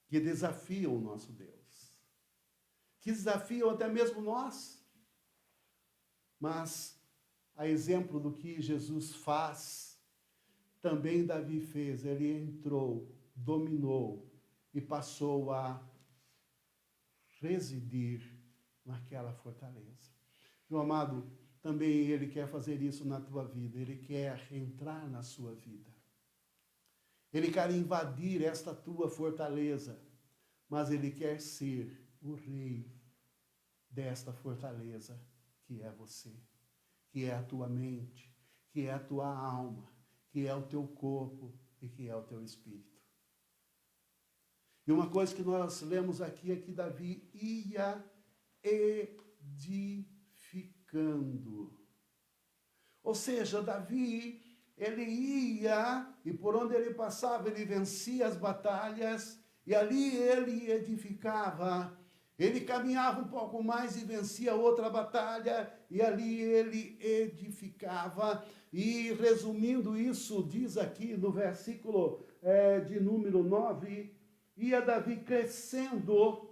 que desafiam o nosso Deus, que desafiam até mesmo nós. Mas, a exemplo do que Jesus faz, também Davi fez. Ele entrou, dominou e passou a residir naquela fortaleza. Meu amado, também ele quer fazer isso na tua vida. Ele quer entrar na sua vida. Ele quer invadir esta tua fortaleza, mas ele quer ser o rei desta fortaleza, que é você, que é a tua mente, que é a tua alma, que é o teu corpo e que é o teu espírito. E uma coisa que nós lemos aqui é que Davi ia edificando. Ou seja, Davi, ele ia, e por onde ele passava, ele vencia as batalhas, e ali ele edificava. Ele caminhava um pouco mais e vencia outra batalha, e ali ele edificava. E resumindo isso, diz aqui no versículo de número 9, ia Davi crescendo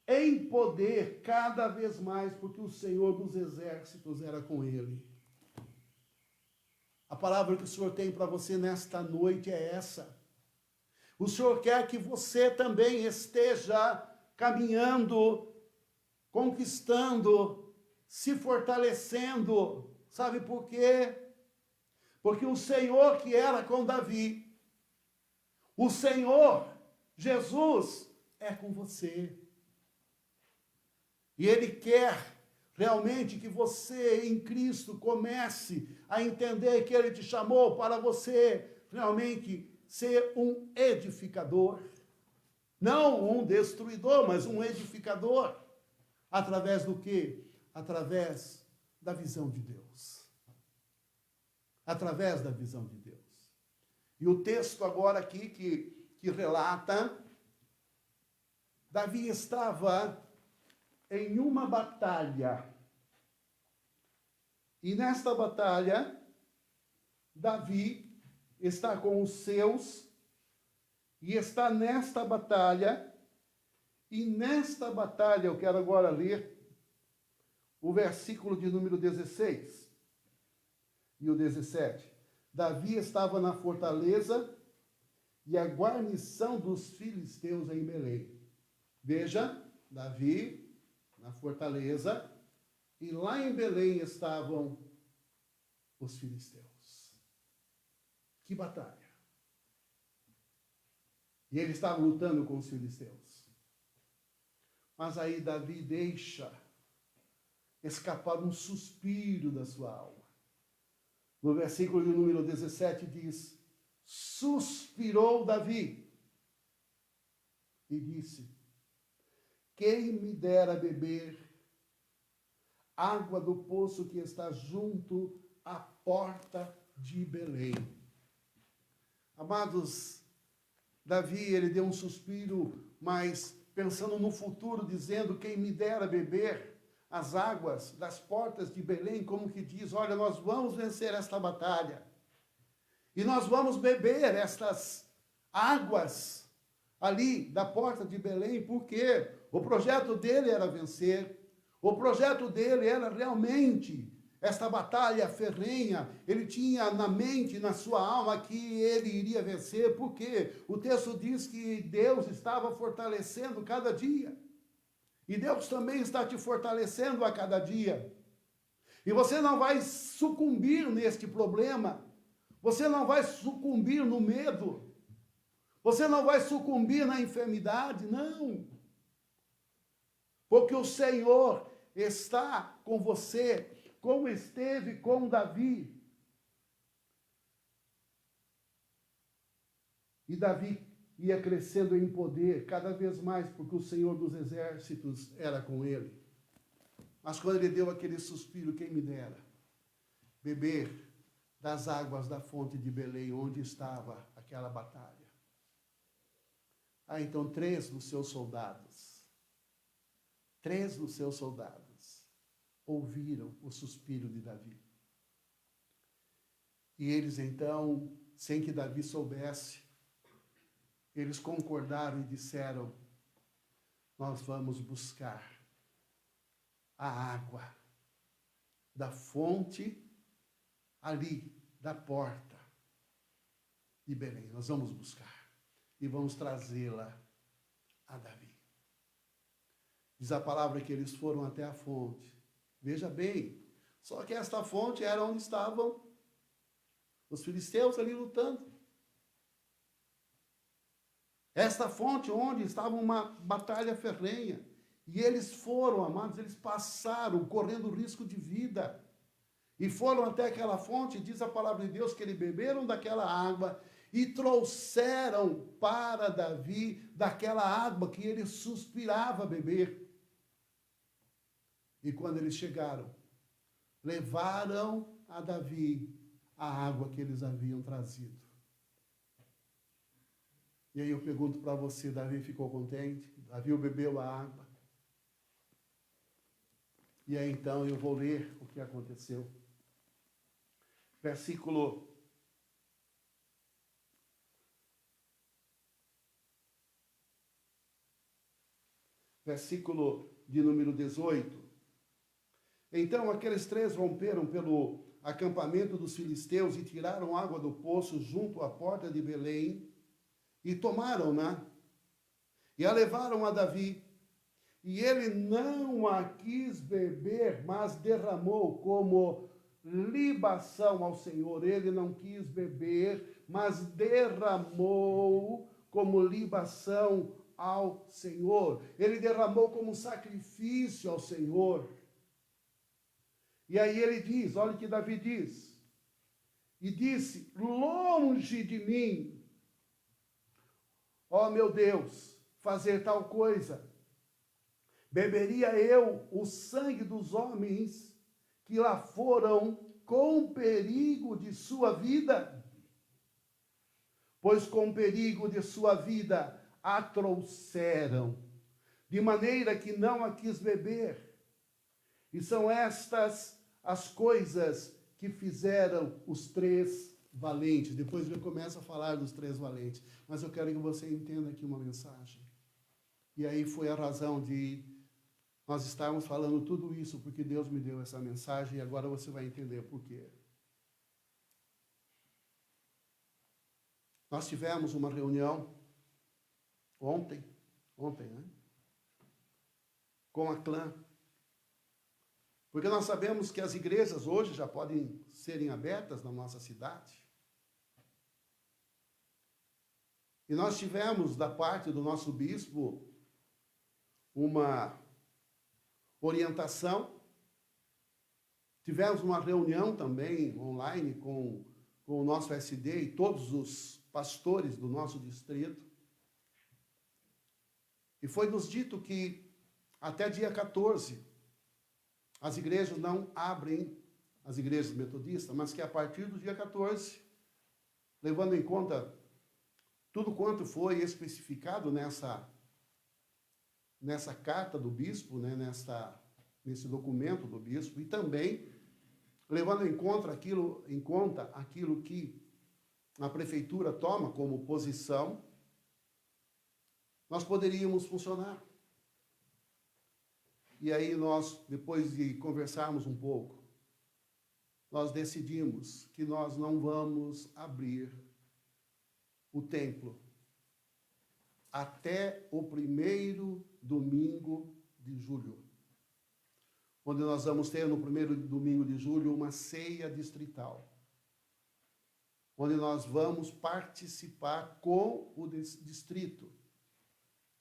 em poder cada vez mais, porque o Senhor dos exércitos era com ele. A palavra que o Senhor tem para você nesta noite é essa. O Senhor quer que você também esteja caminhando, conquistando, se fortalecendo. Sabe por quê? Porque o Senhor que era com Davi, o Senhor Jesus é com você. E Ele quer realmente que você, em Cristo, comece a entender que Ele te chamou para você realmente ser um edificador. Não um destruidor, mas um edificador. Através do quê? Através da visão de Deus. Através da visão de Deus. E o texto agora aqui que relata, Davi estava em uma batalha. E nesta batalha, Davi está com os seus, e está nesta batalha, e nesta batalha eu quero agora ler o versículo de número 16 e o 17. Davi estava na fortaleza e a guarnição dos filisteus em Belém. Veja, Davi na fortaleza e lá em Belém estavam os filisteus. Que batalha! E ele estava lutando com os filisteus. Mas aí Davi deixa escapar um suspiro da sua alma. No versículo de número 17 diz: suspirou Davi e disse: quem me dera beber água do poço que está junto à porta de Belém. Amados, Davi, ele deu um suspiro, mas pensando no futuro, dizendo: quem me dera beber as águas das portas de Belém, como que diz: olha, nós vamos vencer esta batalha, e nós vamos beber estas águas ali da porta de Belém, porque o projeto dele era vencer, o projeto dele era realmente esta batalha ferrenha. Ele tinha na mente, na sua alma, que ele iria vencer, porque o texto diz que Deus estava fortalecendo cada dia. E Deus também está te fortalecendo a cada dia. E você não vai sucumbir neste problema. Você não vai sucumbir no medo. Você não vai sucumbir na enfermidade, não. Porque o Senhor está com você, como esteve com Davi. E Davi ia crescendo em poder cada vez mais, porque o Senhor dos exércitos era com ele. Mas quando ele deu aquele suspiro, quem me dera beber das águas da fonte de Belém, onde estava aquela batalha. Então 3 dos seus soldados ouviram o suspiro de Davi. E eles então, sem que Davi soubesse, eles concordaram e disseram: nós vamos buscar a água da fonte ali, da porta de Belém. Nós vamos buscar e vamos trazê-la a Davi. Diz a palavra que eles foram até a fonte. Veja bem, só que esta fonte era onde estavam os filisteus ali lutando. Esta fonte onde estava uma batalha ferrenha. E eles foram, amados, eles passaram correndo risco de vida. E foram até aquela fonte, diz a palavra de Deus, que eles beberam daquela água e trouxeram para Davi daquela água que ele suspirava beber. E quando eles chegaram, levaram a Davi a água que eles haviam trazido. E aí eu pergunto para você, Davi ficou contente? Davi bebeu a água? E aí então eu vou ler o que aconteceu. Versículo de número 18. Então aqueles 3 romperam pelo acampamento dos filisteus e tiraram água do poço junto à porta de Belém e tomaram-na e a levaram a Davi. E ele não a quis beber, mas derramou como libação ao Senhor. Ele não quis beber, mas derramou como libação ao Senhor. Ele derramou como sacrifício ao Senhor. E aí ele diz, olha o que Davi diz. E disse, longe de mim, ó meu Deus, fazer tal coisa. Beberia eu o sangue dos homens que lá foram com perigo de sua vida? Pois com perigo de sua vida a trouxeram, de maneira que não a quis beber. E são estas as coisas que fizeram os 3 valentes. Depois ele começa a falar dos 3 valentes. Mas eu quero que você entenda aqui uma mensagem. E aí foi a razão de nós estarmos falando tudo isso, porque Deus me deu essa mensagem e agora você vai entender por quê. Nós tivemos uma reunião ontem, né? Com a Clã. Porque nós sabemos que as igrejas hoje já podem serem abertas na nossa cidade. E nós tivemos, da parte do nosso bispo, uma orientação. Tivemos uma reunião também online com o nosso SD e todos os pastores do nosso distrito. E foi nos dito que até dia 14, as igrejas não abrem, as igrejas metodistas, mas que a partir do dia 14, levando em conta tudo quanto foi especificado nessa carta do bispo, né, nesse documento do bispo, e também levando em conta aquilo que a prefeitura toma como posição, nós poderíamos funcionar. E aí nós, depois de conversarmos um pouco, nós decidimos que nós não vamos abrir o templo até o 1º domingo de julho, onde nós vamos ter no 1º domingo de julho uma ceia distrital, onde nós vamos participar com o distrito.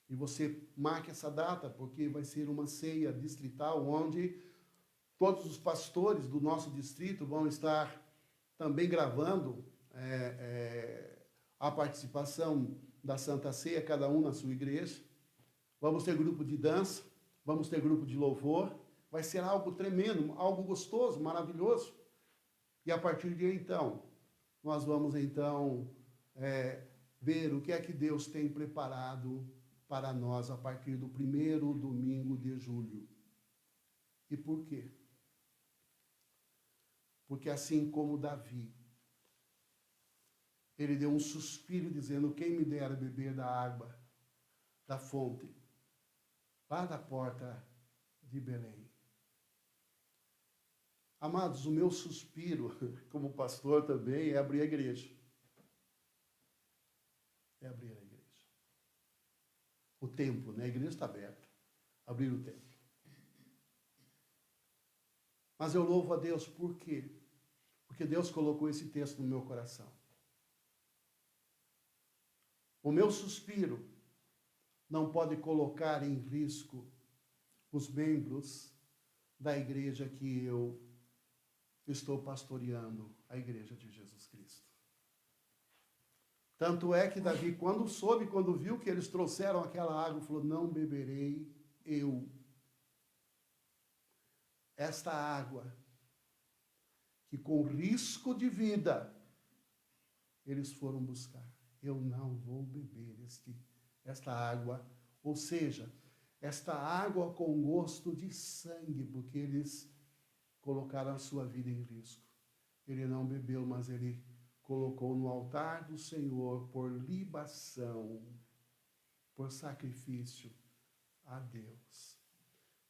E você marque essa data, porque vai ser uma ceia distrital, onde todos os pastores do nosso distrito vão estar também gravando a participação da Santa Ceia, cada um na sua igreja. Vamos ter grupo de dança, vamos ter grupo de louvor. Vai ser algo tremendo, algo gostoso, maravilhoso. E a partir de então, nós vamos então ver o que é que Deus tem preparado para nós a partir do 1º domingo de julho. E por quê? Porque assim como Davi, ele deu um suspiro dizendo, quem me dera beber da água, da fonte, lá da porta de Belém. Amados, o meu suspiro, como pastor também, é abrir a igreja. É abrir a igreja. O templo, né? A igreja está aberta. Abrir o templo. Mas eu louvo a Deus, por quê? Porque Deus colocou esse texto no meu coração. O meu suspiro não pode colocar em risco os membros da igreja que eu estou pastoreando, a igreja de Jesus Cristo. Tanto é que Davi, quando viu que eles trouxeram aquela água, falou, não beberei eu esta água, que com risco de vida, eles foram buscar. Eu não vou beber esta água, ou seja, esta água com gosto de sangue, porque eles colocaram a sua vida em risco. Ele não bebeu, mas ele colocou no altar do Senhor por libação, por sacrifício a Deus.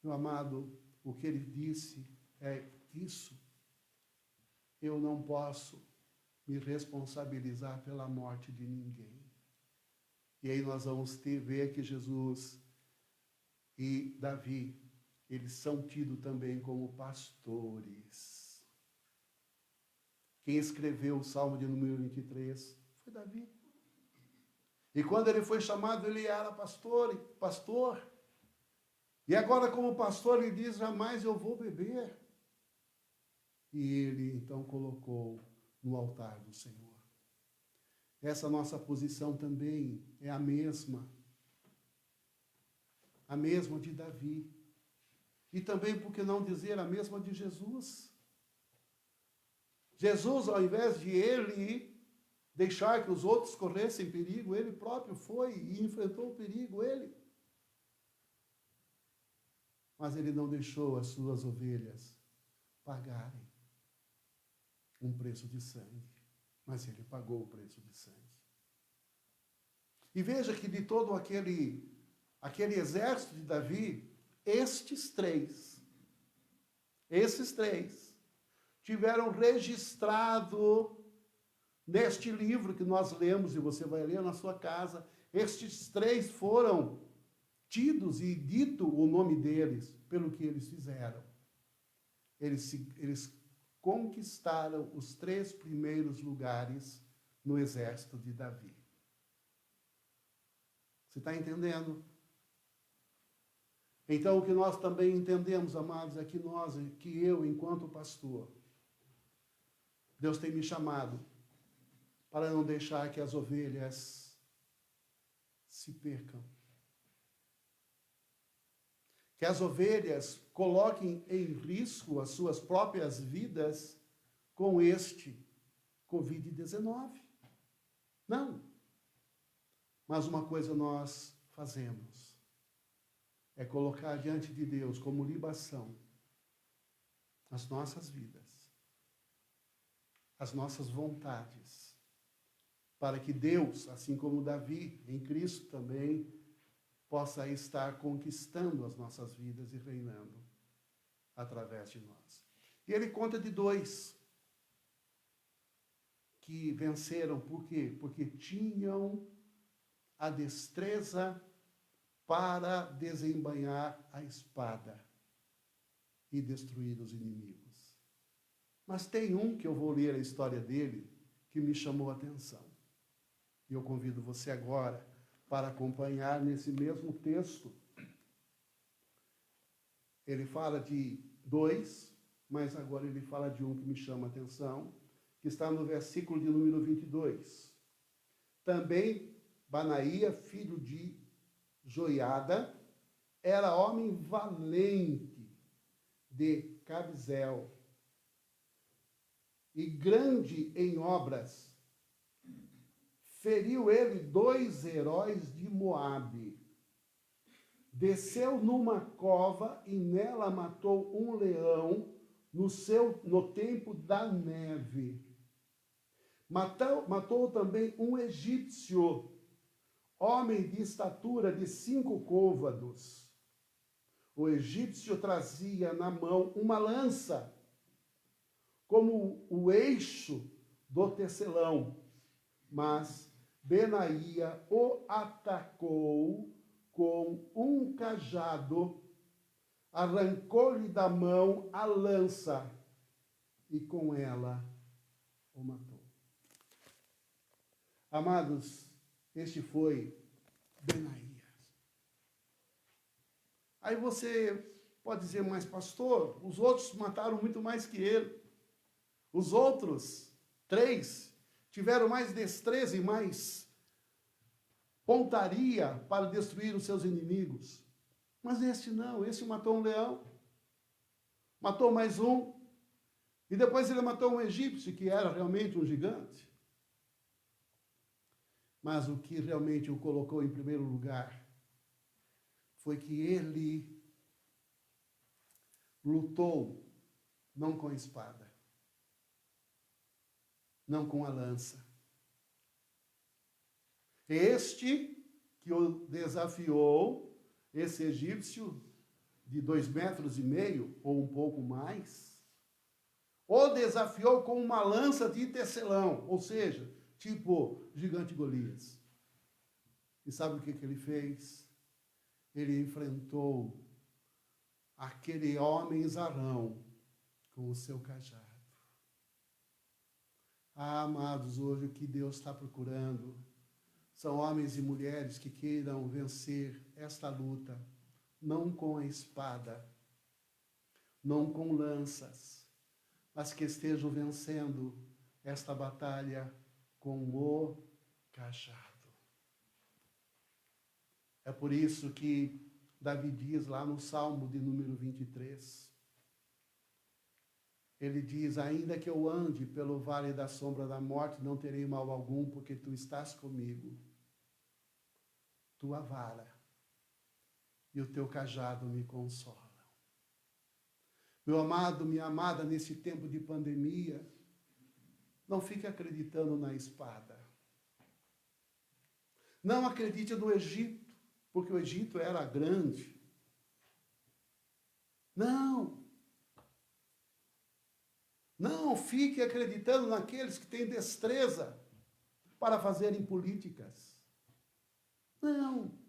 Meu amado, o que ele disse é isso. Eu não posso me responsabilizar pela morte de ninguém. E aí nós vamos ver que Jesus e Davi, eles são tidos também como pastores. Quem escreveu o Salmo de número 23 foi Davi. E quando ele foi chamado, ele era pastor. E agora, como pastor, ele diz: jamais eu vou beber. E ele então colocou no altar do Senhor. Essa nossa posição também é a mesma de Davi. E também, por que não dizer, a mesma de Jesus? Jesus, ao invés de ele deixar que os outros corressem perigo, ele próprio foi e enfrentou o perigo, ele. Mas ele não deixou as suas ovelhas pagarem um preço de sangue, mas ele pagou o preço de sangue. E veja que de todo aquele exército de Davi, esses três tiveram registrado neste livro que nós lemos, e você vai ler na sua casa, estes três foram tidos e dito o nome deles, pelo que eles fizeram. Eles conquistaram os 3 primeiros lugares no exército de Davi. Você está entendendo? Então, o que nós também entendemos, amados, é que eu, enquanto pastor, Deus tem me chamado para não deixar que as ovelhas se percam. Que as ovelhas coloquem em risco as suas próprias vidas com este Covid-19. Não. Mas uma coisa nós fazemos, é colocar diante de Deus como libação as nossas vidas, as nossas vontades, para que Deus, assim como Davi, em Cristo também, possa estar conquistando as nossas vidas e reinando através de nós. E ele conta de 2 que venceram, por quê? Porque tinham a destreza para desembainhar a espada e destruir os inimigos. Mas tem um que eu vou ler a história dele que me chamou a atenção. E eu convido você agora para acompanhar nesse mesmo texto. Ele fala de 2, mas agora ele fala de um que me chama a atenção, que está no versículo de número 22. Também Banaía, filho de Joiada, era homem valente de Cabzel e grande em obras. Feriu ele 2 heróis de Moabe. Desceu numa cova e nela matou um leão no tempo da neve. Matou também um egípcio, homem de estatura de 5 côvados. O egípcio trazia na mão uma lança, como o eixo do tecelão, mas Benaía o atacou com um cajado, arrancou-lhe da mão a lança e com ela o matou. Amados, este foi Benaías. Aí você pode dizer, mas pastor, os outros mataram muito mais que ele. Os outros 3 tiveram mais destreza e mais pontaria para destruir os seus inimigos. Mas este não, este matou um leão, matou mais um, e depois ele matou um egípcio, que era realmente um gigante. Mas o que realmente o colocou em primeiro lugar foi que ele lutou não com a espada, não com a lança. Este que o desafiou, esse egípcio de 2,5 metros ou um pouco mais, o desafiou com uma lança de tecelão, ou seja, tipo gigante Golias. E sabe o que ele fez? Ele enfrentou aquele homem zarrão com o seu cajado. Ah, amados, hoje o que Deus está procurando são homens e mulheres que queiram vencer esta luta, não com a espada, não com lanças, mas que estejam vencendo esta batalha com o cajado. É por isso que Davi diz lá no Salmo de número 23, ele diz: ainda que eu ande pelo vale da sombra da morte, não terei mal algum, porque tu estás comigo. Tua vara e o teu cajado me consolam. Meu amado, minha amada, nesse tempo de pandemia, não fique acreditando na espada. Não acredite no Egito, porque o Egito era grande. Não fique acreditando naqueles que têm destreza para fazerem políticas. Não.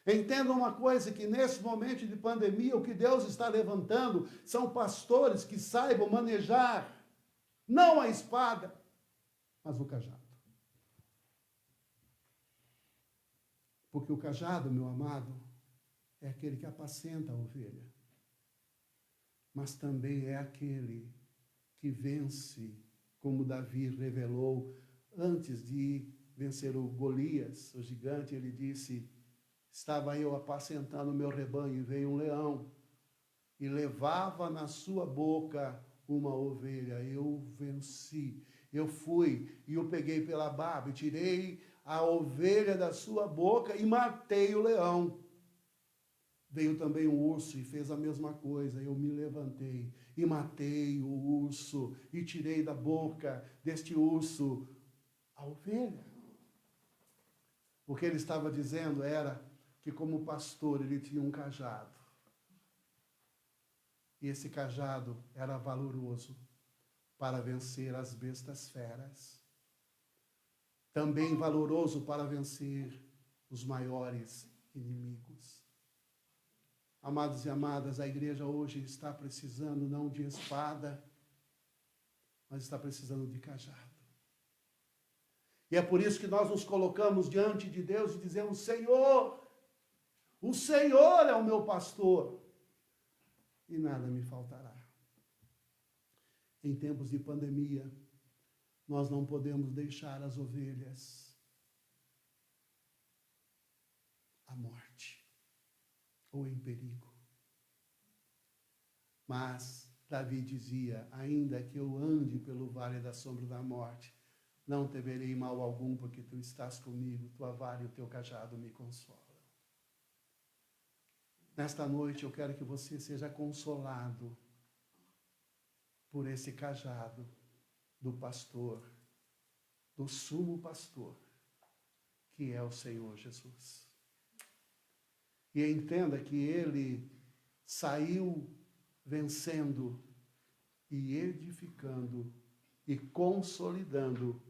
Entenda uma coisa, que nesse momento de pandemia, o que Deus está levantando são pastores que saibam manejar, não a espada, mas o cajado. Porque o cajado, meu amado, é aquele que apacenta a ovelha, mas também é aquele que vence, como Davi revelou antes de vencer o Golias, o gigante. Ele disse: estava eu apacentando o meu rebanho, e veio um leão, e levava na sua boca uma ovelha. Eu venci, eu fui, e o peguei pela barba, e tirei a ovelha da sua boca, e matei o leão. Veio também um urso, e fez a mesma coisa. Eu me levantei, e matei o urso, e tirei da boca deste urso a ovelha. O que ele estava dizendo era que, como pastor, ele tinha um cajado. E esse cajado era valoroso para vencer as bestas feras. Também valoroso para vencer os maiores inimigos. Amados e amadas, a igreja hoje está precisando não de espada, mas está precisando de cajado. E é por isso que nós nos colocamos diante de Deus e dizemos: Senhor, o Senhor é o meu pastor, e nada me faltará. Em tempos de pandemia, nós não podemos deixar as ovelhas à morte ou em perigo. Mas Davi dizia: ainda que eu ande pelo vale da sombra da morte, não temerei mal algum, porque tu estás comigo, tua vara e o teu cajado me consolam. Nesta noite eu quero que você seja consolado por esse cajado do pastor, do sumo pastor, que é o Senhor Jesus. E entenda que ele saiu vencendo e edificando e consolidando,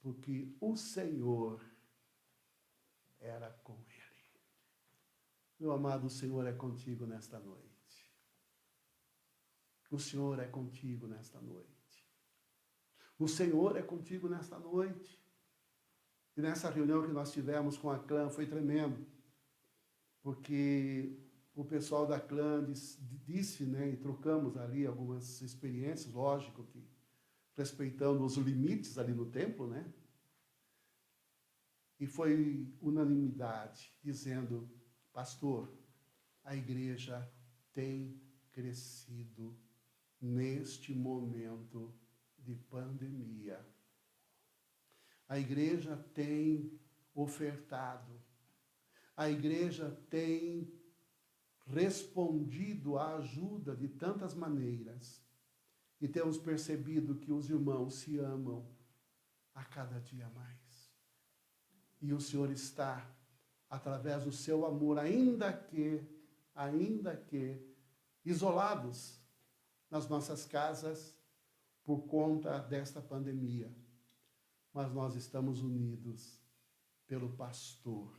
porque o Senhor era com ele. Meu amado, o Senhor é contigo nesta noite. O Senhor é contigo nesta noite. O Senhor é contigo nesta noite. E nessa reunião que nós tivemos com a clã foi tremendo, porque o pessoal da clã disse, né, e trocamos ali algumas experiências, lógico que respeitando os limites ali no templo, né? E foi unanimidade, dizendo: pastor, a igreja tem crescido neste momento de pandemia. A igreja tem ofertado, a igreja tem respondido à ajuda de tantas maneiras, e temos percebido que os irmãos se amam a cada dia mais. E o Senhor está, através do seu amor, ainda que isolados nas nossas casas por conta desta pandemia, mas nós estamos unidos pelo pastor,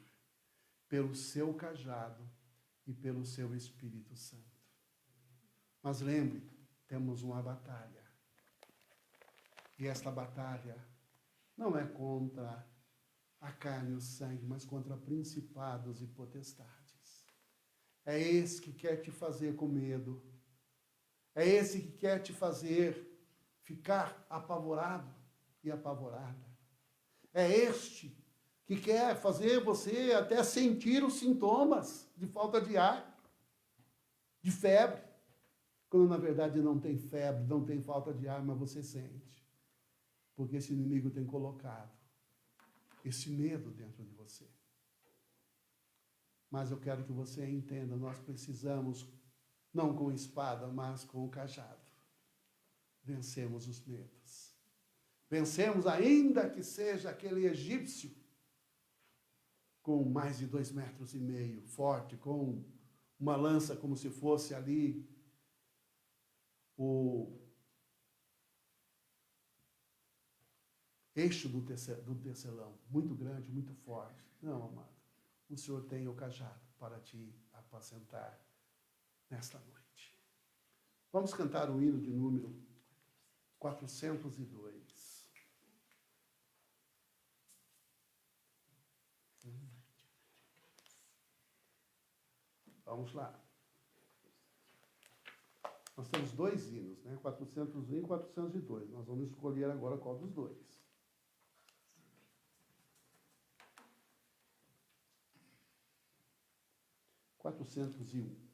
pelo seu cajado e pelo seu Espírito Santo. Mas lembre, temos uma batalha. E esta batalha não é contra a carne e o sangue, mas contra principados e potestades. É esse que quer te fazer com medo. É esse que quer te fazer ficar apavorado e apavorada. É este que quer fazer você até sentir os sintomas de falta de ar, de febre, quando na verdade não tem febre, não tem falta de ar, mas você sente. Porque esse inimigo tem colocado esse medo dentro de você. Mas eu quero que você entenda, nós precisamos, não com espada, mas com o cajado, vencemos os medos. Vencemos ainda que seja aquele egípcio com mais de 2,5 metros, forte, com uma lança como se fosse ali o eixo do tecelão, muito grande, muito forte. Não, amado, o Senhor tem o cajado para te apacentar nesta noite. Vamos cantar o hino de número 402. Vamos lá. Nós temos 2 hinos, né? 401 e 402. Nós vamos escolher agora qual dos dois. Quatrocentos e um.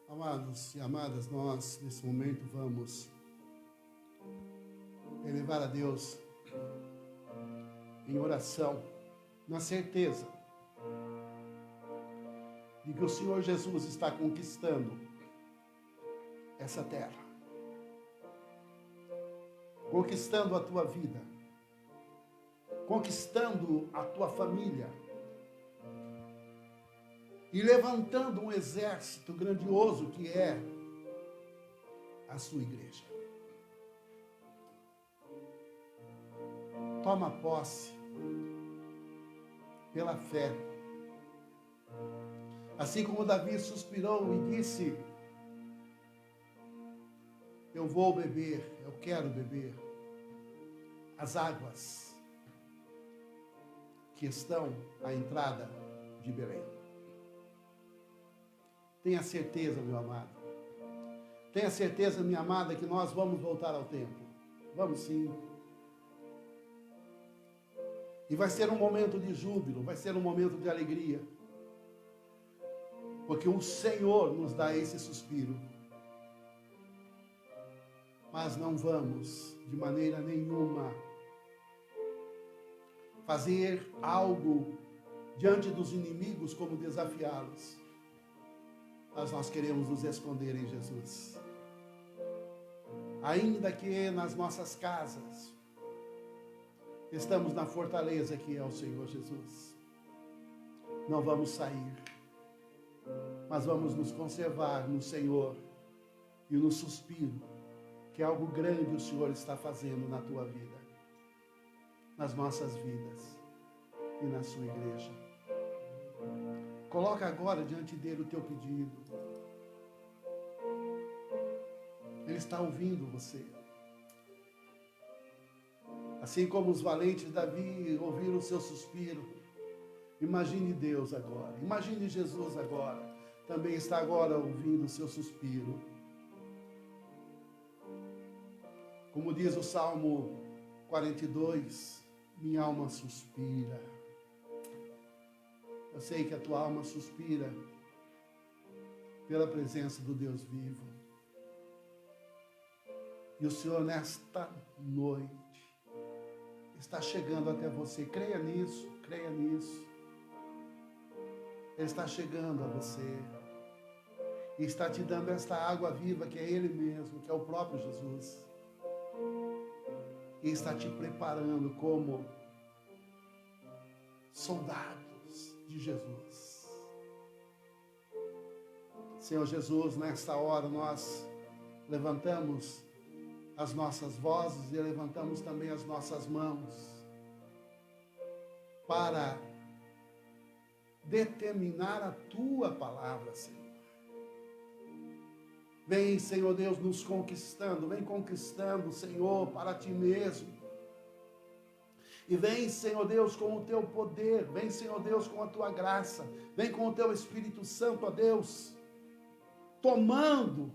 Amados e amadas, nós, nesse momento, vamos elevar a Deus em oração, na certeza de que o Senhor Jesus está conquistando essa terra, conquistando a tua vida, conquistando a tua família, e levantando um exército grandioso que é a sua igreja. Toma posse pela fé. Assim como Davi suspirou e disse: eu vou beber, eu quero beber as águas que estão à entrada de Belém. Tenha certeza, meu amado. Tenha certeza, minha amada, que nós vamos voltar ao templo. Vamos sim. E vai ser um momento de júbilo, vai ser um momento de alegria. Porque o Senhor nos dá esse suspiro. Mas não vamos, de maneira nenhuma, fazer algo diante dos inimigos como desafiá-los. Mas nós queremos nos esconder em Jesus. Ainda que nas nossas casas, estamos na fortaleza que é o Senhor Jesus. Não vamos sair, mas vamos nos conservar no Senhor e no suspiro, que é algo grande o Senhor está fazendo na tua vida, nas nossas vidas e na sua igreja. Coloca agora diante dele o teu pedido. Ele está ouvindo você. Assim como os valentes de Davi ouviram o seu suspiro, imagine Deus agora, imagine Jesus agora, também está agora ouvindo o seu suspiro. Como diz o Salmo 42, minha alma suspira. Eu sei que a tua alma suspira pela presença do Deus vivo. E o Senhor, nesta noite, está chegando até você. Creia nisso, creia nisso. Ele está chegando a você. E está te dando esta água viva, que é Ele mesmo, que é o próprio Jesus. E está te preparando como soldados de Jesus. Senhor Jesus, nesta hora nós levantamos as nossas vozes e levantamos também as nossas mãos para determinar a tua palavra, Senhor. Vem, Senhor Deus, nos conquistando, vem conquistando, Senhor, para ti mesmo. E vem, Senhor Deus, com o teu poder, vem, Senhor Deus, com a tua graça, vem com o teu Espírito Santo, ó Deus, tomando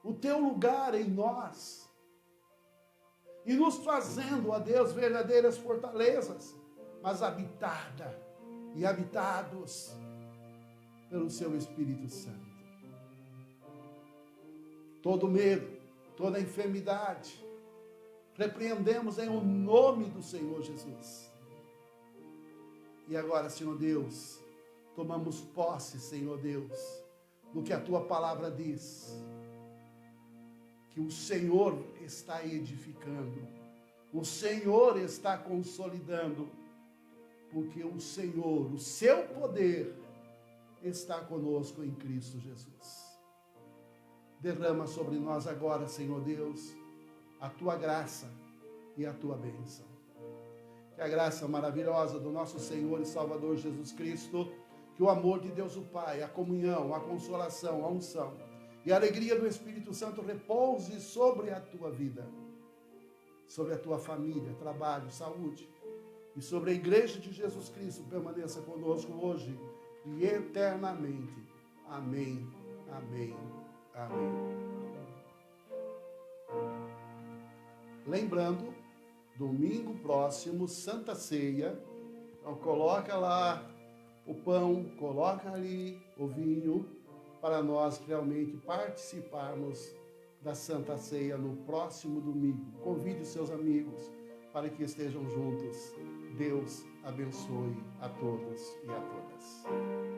o teu lugar em nós e nos fazendo, ó Deus, verdadeiras fortalezas, mas habitada e habitados pelo seu Espírito Santo. Todo medo, toda enfermidade, repreendemos em o nome do Senhor Jesus. E agora, Senhor Deus, tomamos posse, Senhor Deus, do que a tua palavra diz, que o Senhor está edificando, o Senhor está consolidando, porque o Senhor, o seu poder, está conosco em Cristo Jesus. Derrama sobre nós agora, Senhor Deus, a tua graça e a tua bênção. Que a graça maravilhosa do nosso Senhor e Salvador Jesus Cristo, que o amor de Deus o Pai, a comunhão, a consolação, a unção e a alegria do Espírito Santo repouse sobre a tua vida, sobre a tua família, trabalho, saúde e sobre a igreja de Jesus Cristo, permaneça conosco hoje e eternamente. Amém, amém, amém. Lembrando, domingo próximo, Santa Ceia. Então coloca lá o pão, coloca ali o vinho, para nós realmente participarmos da Santa Ceia no próximo domingo. Convide os seus amigos para que estejam juntos. Deus abençoe a todos e a todas.